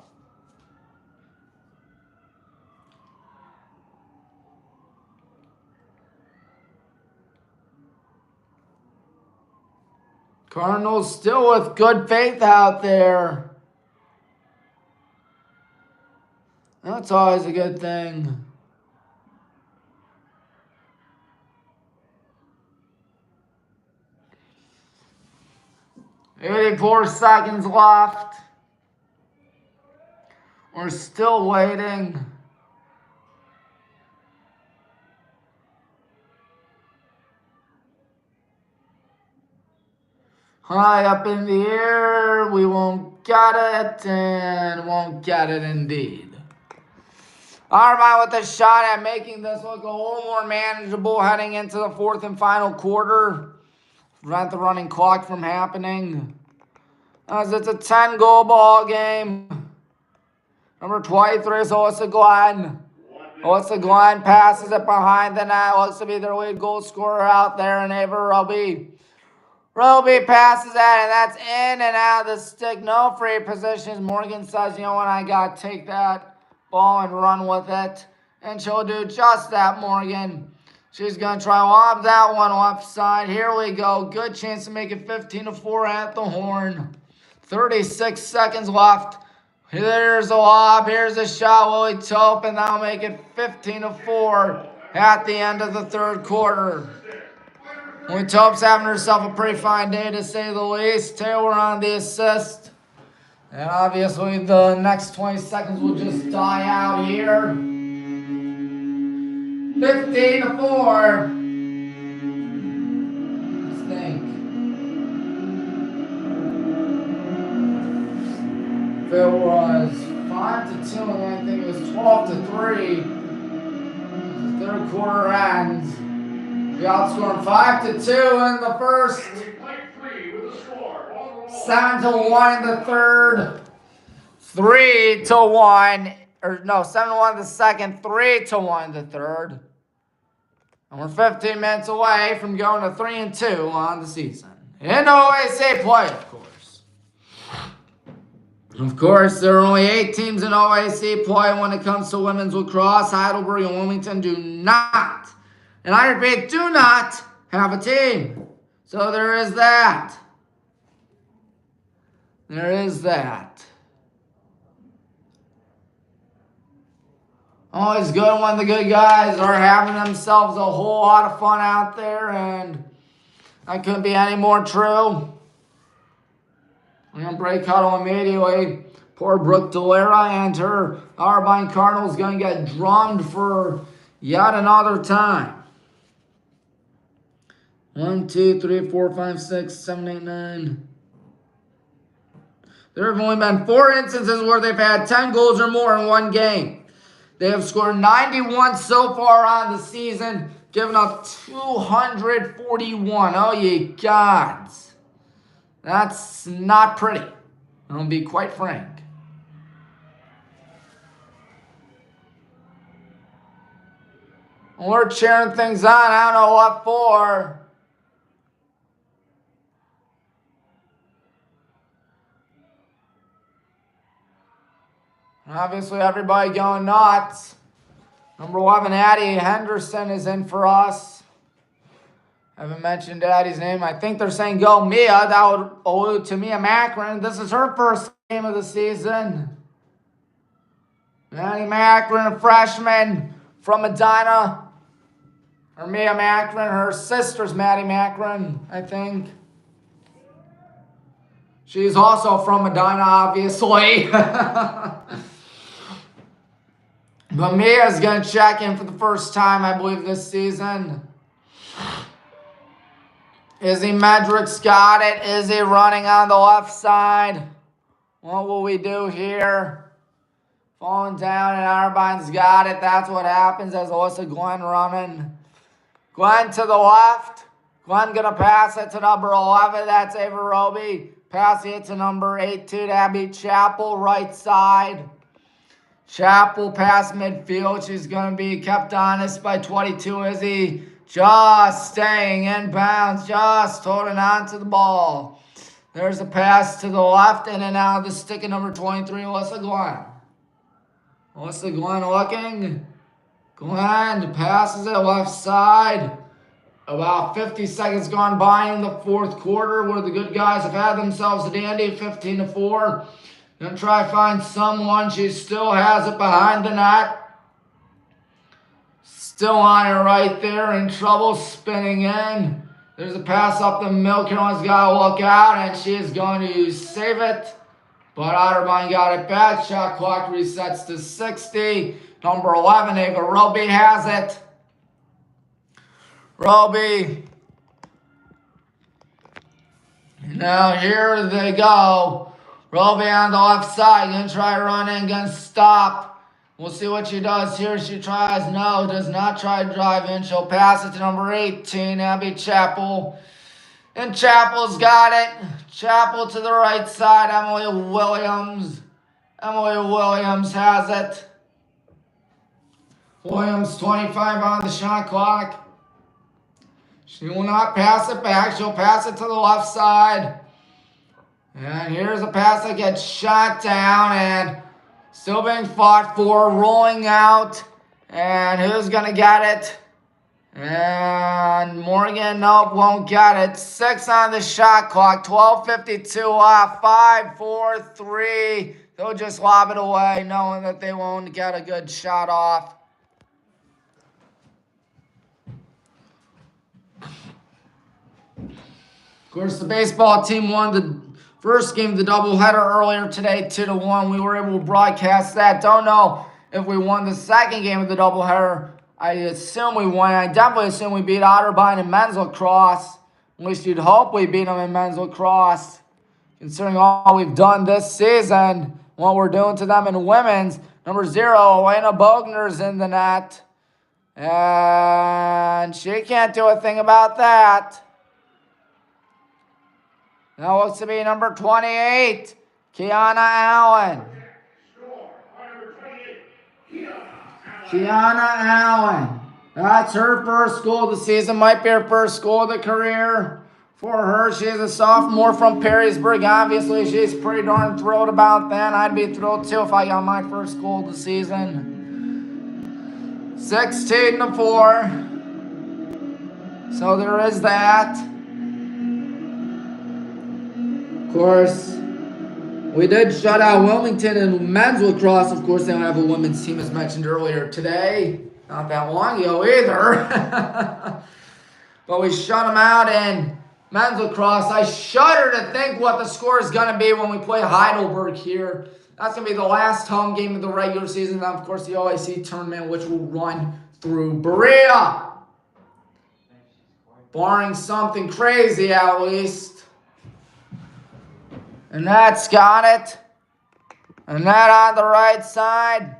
Cardinals still with good faith out there. That's always a good thing. "84 seconds left. We're still waiting. High up in the air, we won't get it, and won't get it indeed. Otterbein with a shot at making this look a little more manageable heading into the fourth and final quarter. Prevent the running clock from happening. As it's a 10-goal ball game. Number 23 is Alyssa Glenn. Alyssa Glenn passes it behind the net. Looks to be their lead goal scorer out there, and Ava Roby passes that, and that's in and out of the stick. No free positions. Morgan says, you know what, I got to take that ball and run with it. And she'll do just that, Morgan. She's going to try to lob that one left side. Here we go. Good chance to make it 15-4 at the horn. 36 seconds left. Here's a lob. Here's a shot. Willie Tope, and that'll make it 15-4 at the end of the third quarter. Willie Tope's having herself a pretty fine day, to say the least. Taylor on the assist. And obviously the next 20 seconds will just die out here. 15-4. Let's think. If it was 5-2, and then I think it was 12-3. The third quarter ends. We outscored 5-2 in the first. 7-1 in the third. 3-1. Or no, 7-1 in the second. 3-1 in the third. And we're 15 minutes away from going to 3-2 on the season. In OAC play, of course. Of course, there are only 8 teams in OAC play when it comes to women's lacrosse. Heidelberg and Wilmington do not, and I repeat, do not have a team. So there is that. There is that. Always good when the good guys are having themselves a whole lot of fun out there, and that couldn't be any more true. We're going to break huddle immediately. Poor Brooke Delera and her Otterbein Cardinals going to get drummed for yet another time. 1, 2, 3, 4, 5, 6, 7, 8, 9. There have only been 4 instances where they've had 10 goals or more in one game. They have scored 91 so far on the season, giving up 241. Oh, ye gods. That's not pretty. I'll be quite frank. We're cheering things on. I don't know what for. Obviously, everybody going nuts. Number 11, Addie Henderson is in for us. I haven't mentioned Addie's name. I think they're saying go Mia. That would allude to Mia Macron. This is her first game of the season. Addie Macron, a freshman from Medina. Or Mia Macron. Her sister's Maddie Macron, I think. She's also from Medina, obviously. But Mia's going to check in for the first time, I believe, this season. Izzy Medrick's got it. Izzy running on the left side. What will we do here? Falling down, and Otterbein's got it. That's what happens as Alyssa Glenn running. Glenn to the left. Glenn going to pass it to number 11. That's Ava Roby. Passing it to number 18, Abby Chappell, right side. Chappell past midfield. She's going to be kept honest by 22, Izzy. Just staying in bounds. Just holding on to the ball. There's a pass to the left, in and out of the stick of number 23, Alyssa Glenn. Alyssa Glenn looking. Glenn passes it left side. About 50 seconds gone by in the fourth quarter where the good guys have had themselves a dandy, 15-4. Gonna try to find someone. She still has it behind the net. Still on it right there, in trouble, spinning in. There's a pass up the middle. Caroline's got to look out, and she is going to save it. But Otterbein got it back. Shot clock resets to 60. Number 11, Ava Roby has it. Roby. Now here they go. Roby on the left side. Going to try running. Going to stop. We'll see what she does here. She tries. No, does not try to drive in. She'll pass it to number 18, Abby Chappell. And Chappell's got it. Chappell to the right side. Emily Williams. Emily Williams has it. Williams, 25 on the shot clock. She will not pass it back. She'll pass it to the left side. And here's a pass that gets shot down and still being fought for, rolling out. And who's going to get it? And Morgan, nope, won't get it. 6 on the shot clock, 12:52 off, 5, 4, 3. They'll just lob it away, knowing that they won't get a good shot off. Of course, the baseball team won the first game of the doubleheader earlier today, 2-1. We were able to broadcast that. Don't know if we won the second game of the doubleheader. I assume we won. I definitely assume we beat Otterbein in men's lacrosse. At least you'd hope we beat them in men's lacrosse. Considering all we've done this season, what we're doing to them in women's. Number 0, Elena Bogner's in the net. And she can't do a thing about that. Now looks to be number 28, Kiana Allen. Kiana Allen. That's her first goal of the season. Might be her first goal of the career for her. She's a sophomore from Perrysburg. Obviously, she's pretty darn thrilled about that. I'd be thrilled too if I got my first goal of the season. 16-4. So there is that. Of course, we did shut out Wilmington in men's lacrosse. Of course, they don't have a women's team as mentioned earlier today. Not that long ago either. But we shut them out in men's lacrosse. I shudder to think what the score is going to be when we play Heidelberg here. That's going to be the last home game of the regular season. And, of course, the OIC tournament, which will run through Berea. barring something crazy at least. And that's got it. And that on the right side.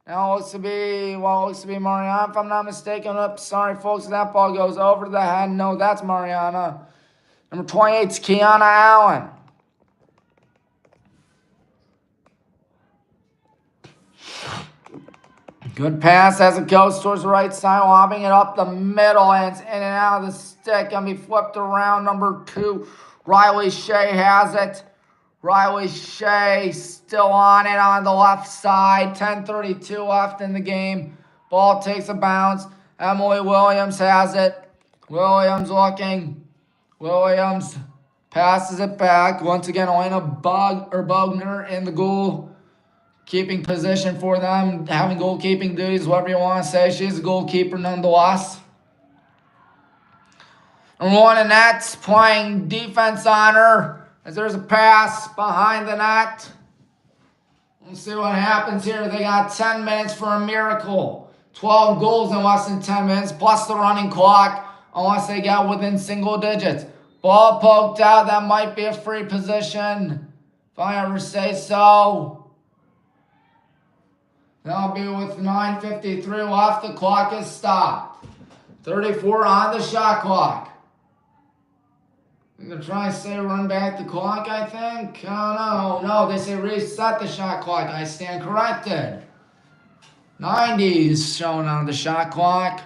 Now looks to be, Mariana, if I'm not mistaken. Oops, sorry, folks. That ball goes over the head. No, that's Mariana. Number 28 is Kiana Allen. Good pass as it goes towards the right side, lobbing it up the middle, and it's in and out of the stick. Gonna be flipped around. Number 2, Riley Shea has it. Riley Shea still on it on the left side. 10:32 left in the game. Ball takes a bounce. Emily Williams has it. Williams looking. Williams passes it back. Once again, Elena Bogner in the goal. Keeping position for them, having goalkeeping duties, whatever you want to say. She's a goalkeeper nonetheless. And one in net's playing defense on her as there's a pass behind the net. We'll see what happens here. They got 10 minutes for a miracle. 12 goals in less than 10 minutes, plus the running clock, unless they got within single digits. Ball poked out. That might be a free position, if I ever say so. That'll be with 9:53 left. The clock is stopped. 34 on the shot clock. I'm going to try and say run back the clock, I think. Oh, no. They say reset the shot clock. I stand corrected. 90 is shown on the shot clock.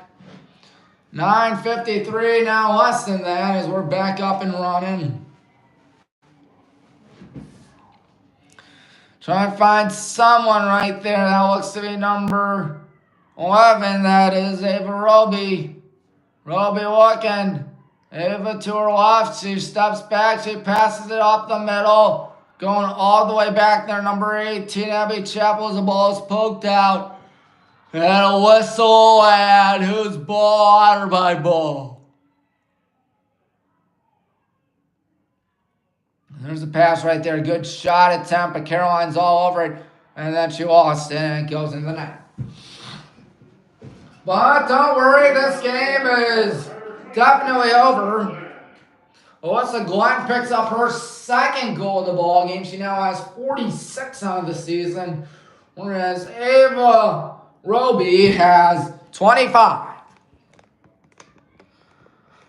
9:53, now less than that as we're back up and running. Try and find someone right there. That looks to be number 11. That is Ava Roby. Roby looking. Ava to her left. She steps back. She passes it up the middle. Going all the way back there. Number 18, Abby Chappell, as the ball is poked out. And a whistle, and who's ball? Otterbein ball. There's a pass right there. Good shot attempt, but Caroline's all over it. And then she lost it, and it goes in the net. But don't worry, this game is definitely over. Alyssa Glenn picks up her second goal of the ball game. She now has 46 on the season, whereas Ava Roby has 25.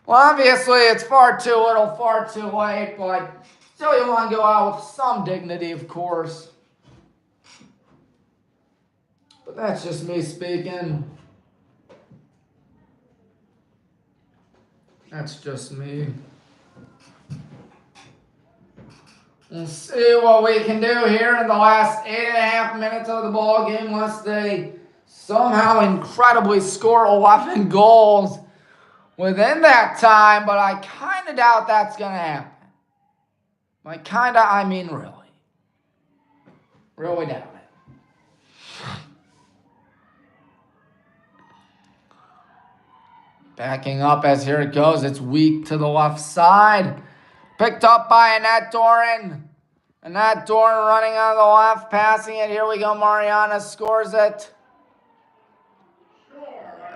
Well, obviously, it's far too little, far too late, but still you want to go out with some dignity, of course. But that's just me speaking. That's just me. We'll see what we can do here in the last 8.5 minutes of the ball game, unless they somehow incredibly score 11 goals within that time, but I kind of doubt that's going to happen. By kind of, I mean really. Really doubt it. Backing up as here it goes. It's weak to the left side. Picked up by Annette Doran. Annette Doran running on the left, passing it. Here we go. Mariana scores it.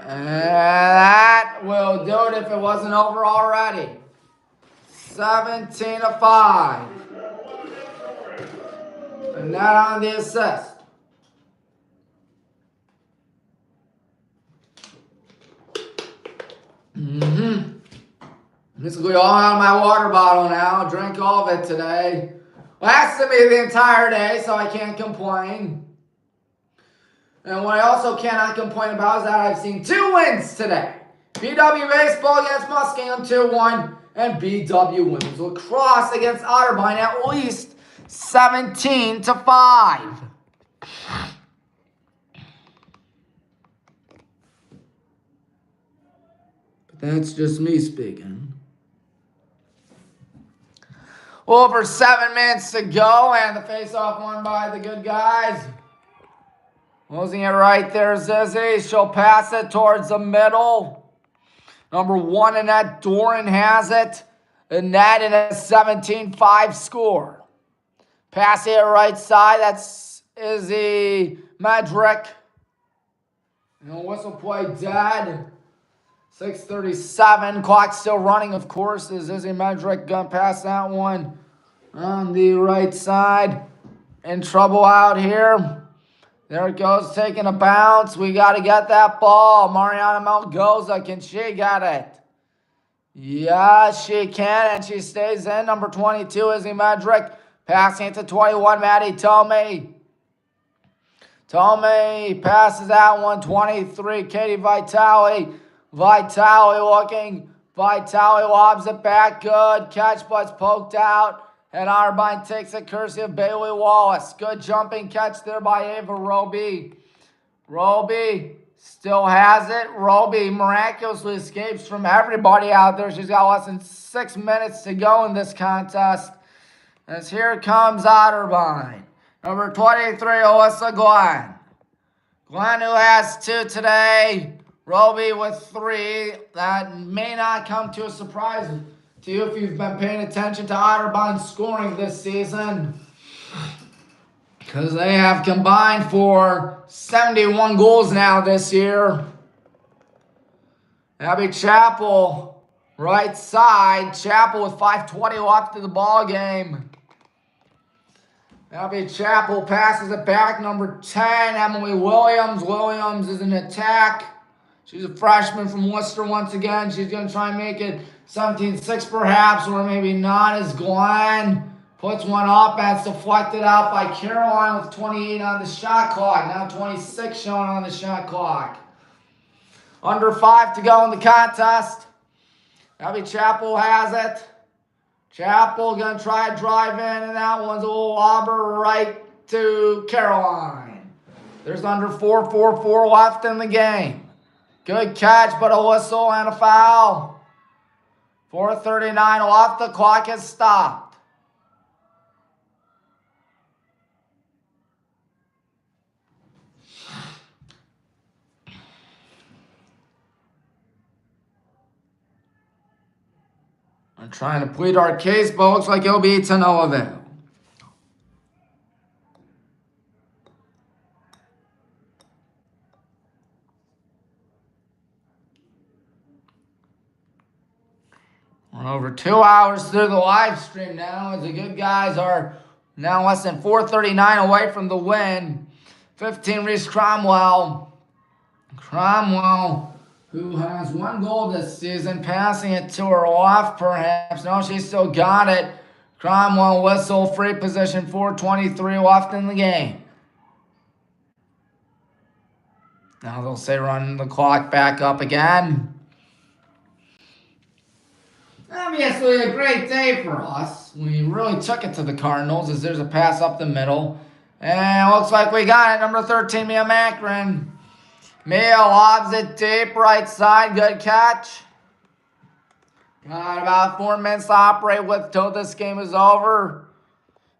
And that will do it if it wasn't over already. 17-5. And that on the assist. Basically all out of my water bottle now. Drink all of it today. Lasted me the entire day, so I can't complain. And what I also cannot complain about is that I've seen 2 wins today. BW Baseball against Muskingum 2-1. And BW wins Lacrosse against Otterbein at least 17-5. But that's just me speaking. Over 7 minutes to go, and the face-off won by the good guys. Losing it right there, Zizzy. She'll pass it towards the middle. Number 1, Annette Doran has it. And that in a 17-5 score. Pass it right side. That's Izzy Madrick. And the whistle play dead. 6:37. Clock still running, of course. Is Izzy Medrick going to pass that one on the right side? In trouble out here. There it goes, taking a bounce. We got to get that ball. Mariana Melgoza, can she get it? Yeah, she can, and she stays in. Number 22, Izzy Medrick. Passing it to 21, Maddie Tomei. Tomei passes that one, 23, Katie Vitale. Vitale looking. Vitale lobs it back, good. Catch, but it's poked out. And Otterbein takes it, courtesy of Bailey Wallace. Good jumping catch there by Ava Roby. Roby still has it. Roby miraculously escapes from everybody out there. She's got less than 6 minutes to go in this contest. As here comes Otterbein. Number 23, Alyssa Glenn. Glenn, who has 2 today. Roby with 3. That may not come to a surprise to you if you've been paying attention to Otterbein's scoring this season, because they have combined for 71 goals now this year. Abby Chappell, right side. Chappell with 5:20 left in the ball game. Abby Chappell passes it back. Number 10, Emily Williams. Williams is in attack. She's a freshman from Worcester once again. She's going to try and make it 17-6 perhaps, or maybe not, as Glenn puts one up and it's deflected out by Caroline with 28 on the shot clock. Now 26 shown on the shot clock. Under 5 to go in the contest. Abby Chappell has it. Chappell going to try to drive in, and that one's a little lobber right to Caroline. There's under 4:44 left in the game. Good catch, but a whistle and a foul. 4:39 left. The clock has stopped. I'm trying to plead our case, but looks like it'll be to no avail. We're over 2 hours through the live stream now, as the good guys are now less than 4:39 away from the win. 15, Reese Cromwell. Cromwell, who has 1 goal this season, passing it to her left perhaps. No, she still got it. Cromwell whistle, free position, 4:23 left in the game. Now they'll say run the clock back up again. Obviously a great day for us. We really took it to the Cardinals, as there's a pass up the middle. And it looks like we got it. Number 13, Mia Macron. Mia lobs it deep, right side. Good catch. Got about 4 minutes to operate with till this game is over.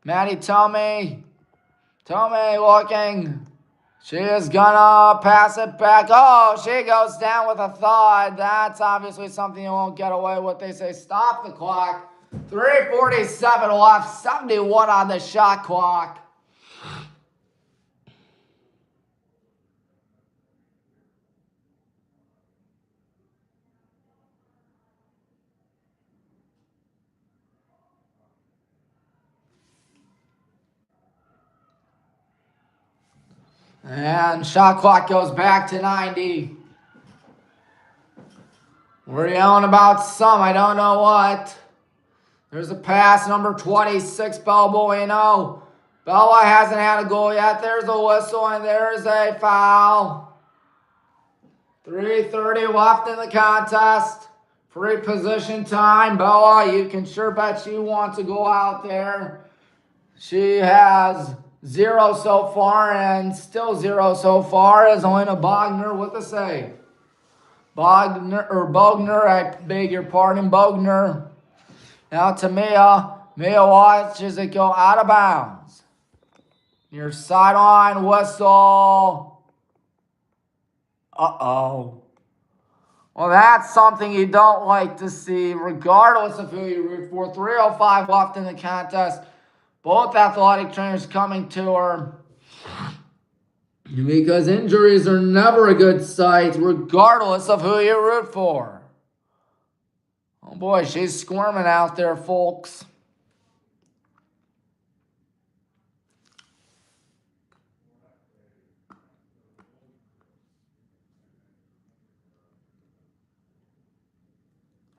Maddie Tomei. Tomei looking. She is gonna pass it back. Oh, she goes down with a thud. That's obviously something you won't get away with. They say stop the clock. 3:47 left, 71 on the shot clock. And shot clock goes back to 90. We're yelling about some, I don't know what. There's a pass, number 26, Bella Bueno. Bella hasn't had a goal yet. There's a whistle, and there's a foul. 3:30 left in the contest. Free position time. Bella, you can sure bet she wants to go out there. She has 0 so far, and still 0 so far is Elena Bogner with a save. Bogner, I beg your pardon, Bogner. Now to Mia. Mia watches it go out of bounds. Near sideline whistle. Uh-oh. Well, that's something you don't like to see, regardless of who you root for. 3:05 left in the contest. Both athletic trainers coming to her. Because injuries are never a good sight, regardless of who you root for. Oh boy, she's squirming out there, folks.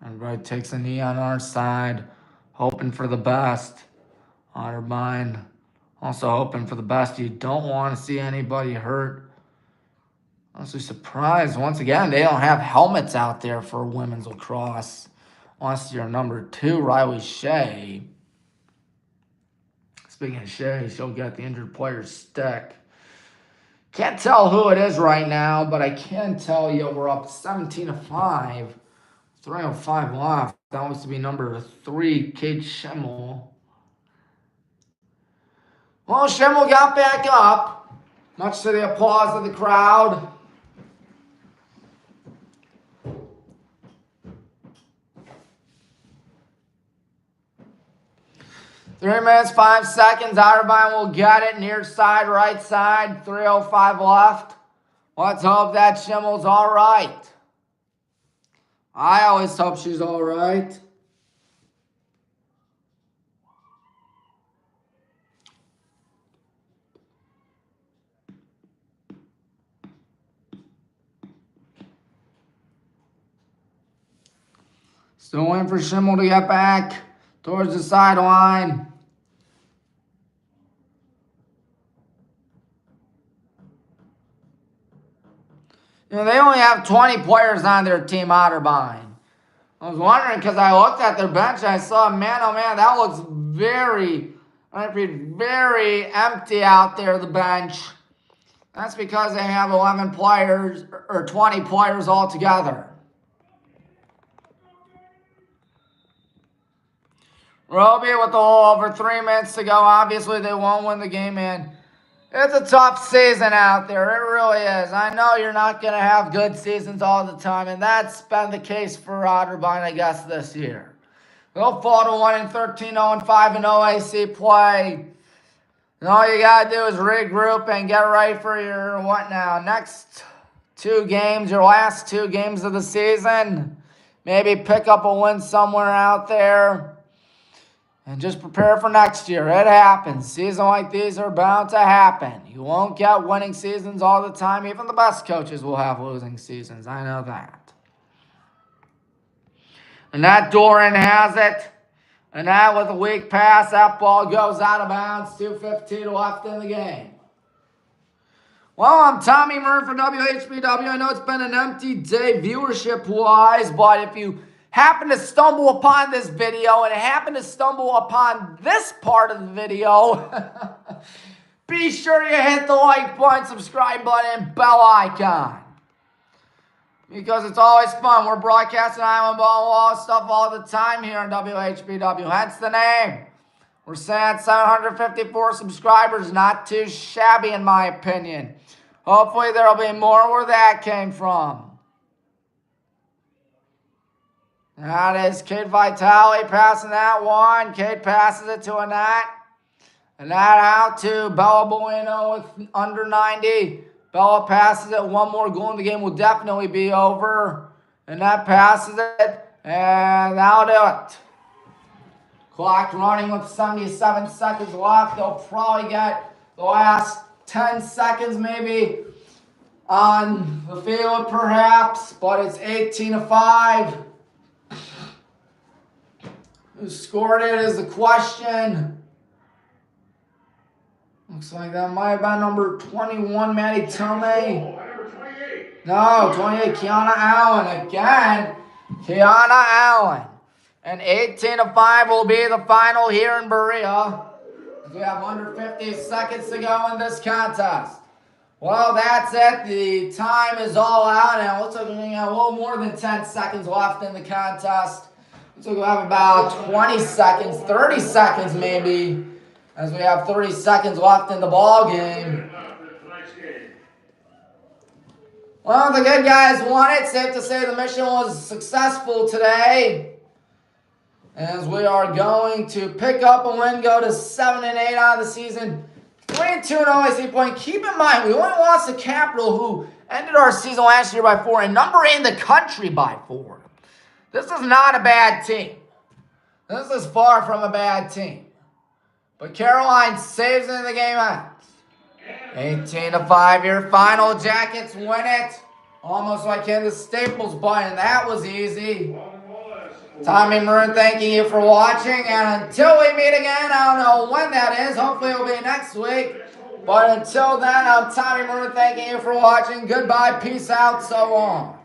Everybody takes a knee on our side, hoping for the best. Otterbein also hoping for the best. You don't want to see anybody hurt. Honestly surprised. Once again, they don't have helmets out there for women's lacrosse. Unless you're number 2, Riley Shea. Speaking of Shea, she'll get the injured player's stick. Can't tell who it is right now, but I can tell you we're up 17-5. 3:05 left. That was to be number 3, Kate Schimmel. Well, Schimmel got back up, much to the applause of the crowd. Three minutes, 5 seconds. Otterbein will get it. Near side, right side. 3:05 left. Let's hope that Schimmel's all right. I always hope she's all right. Still waiting for Schimmel to get back towards the sideline. You know, they only have 20 players on their team, Otterbein. I was wondering because I looked at their bench and I saw, man, oh man, that looks very empty out there, the bench. That's because they have 11 players or 20 players altogether. Roby with a little over 3 minutes to go. Obviously, they won't win the game, man. It's a tough season out there. It really is. I know you're not going to have good seasons all the time, and that's been the case for Otterbein, I guess, this year. They'll fall to 1-13, 0-5 in OAC play. And all you got to do is regroup and get ready for your, what now, next 2 games, your last 2 games of the season. Maybe pick up a win somewhere out there. And just prepare for next year. It happens. Seasons like these are bound to happen. You won't get winning seasons all the time. Even the best coaches will have losing seasons. I know that. And that Doran has it. And that with a weak pass, that ball goes out of bounds. 2:15 left in the game. Well, I'm Tommy Murray for WHBW. I know it's been an empty day viewership-wise, but if you happen to stumble upon this video and happen to stumble upon this part of the video, be sure you hit the like button, subscribe button, and bell icon. Because it's always fun. We're broadcasting Island Ball and Wallace stuff all the time here on WHBW. Hence the name. We're saying 754 subscribers. Not too shabby in my opinion. Hopefully there will be more where that came from. That is Kate Vitale passing that one. Kate passes it to Annette. Annette out to Bella Bueno with under 90. Bella passes it. One more goal in the game will definitely be over. Annette passes it. And that'll do it. Clock running with 77 seconds left. They'll probably get the last 10 seconds maybe on the field perhaps. But it's 18-5. Who scored it is the question. Looks like that might have been number 21, Maddie Tomei. No, 28, Kiana Allen. Again, Kiana Allen. And 18-5 will be the final here in Berea. We have under 50 seconds to go in this contest. Well, that's it. The time is all out. And it looks like we have a little more than 10 seconds left in the contest. So we'll have about 20 seconds, 30 seconds maybe, as we have 30 seconds left in the ball game. Well, the good guys won it. Safe to say the mission was successful today. As we are going to pick up a win, go to 7-8 on the season. 3-2 in OAC point. Keep in mind, we only lost the Capital, who ended our season last year by 4 and number 8 in the country by 4. This is not a bad team. This is far from a bad team. But Caroline saves it in the game ends. 18-5 here. Final Jackets win it. Almost like hitting the Staples button. That was easy. Tommy Maroon thanking you for watching. And until we meet again, I don't know when that is. Hopefully it'll be next week. But until then, I'm Tommy Maroon thanking you for watching. Goodbye. Peace out. So long.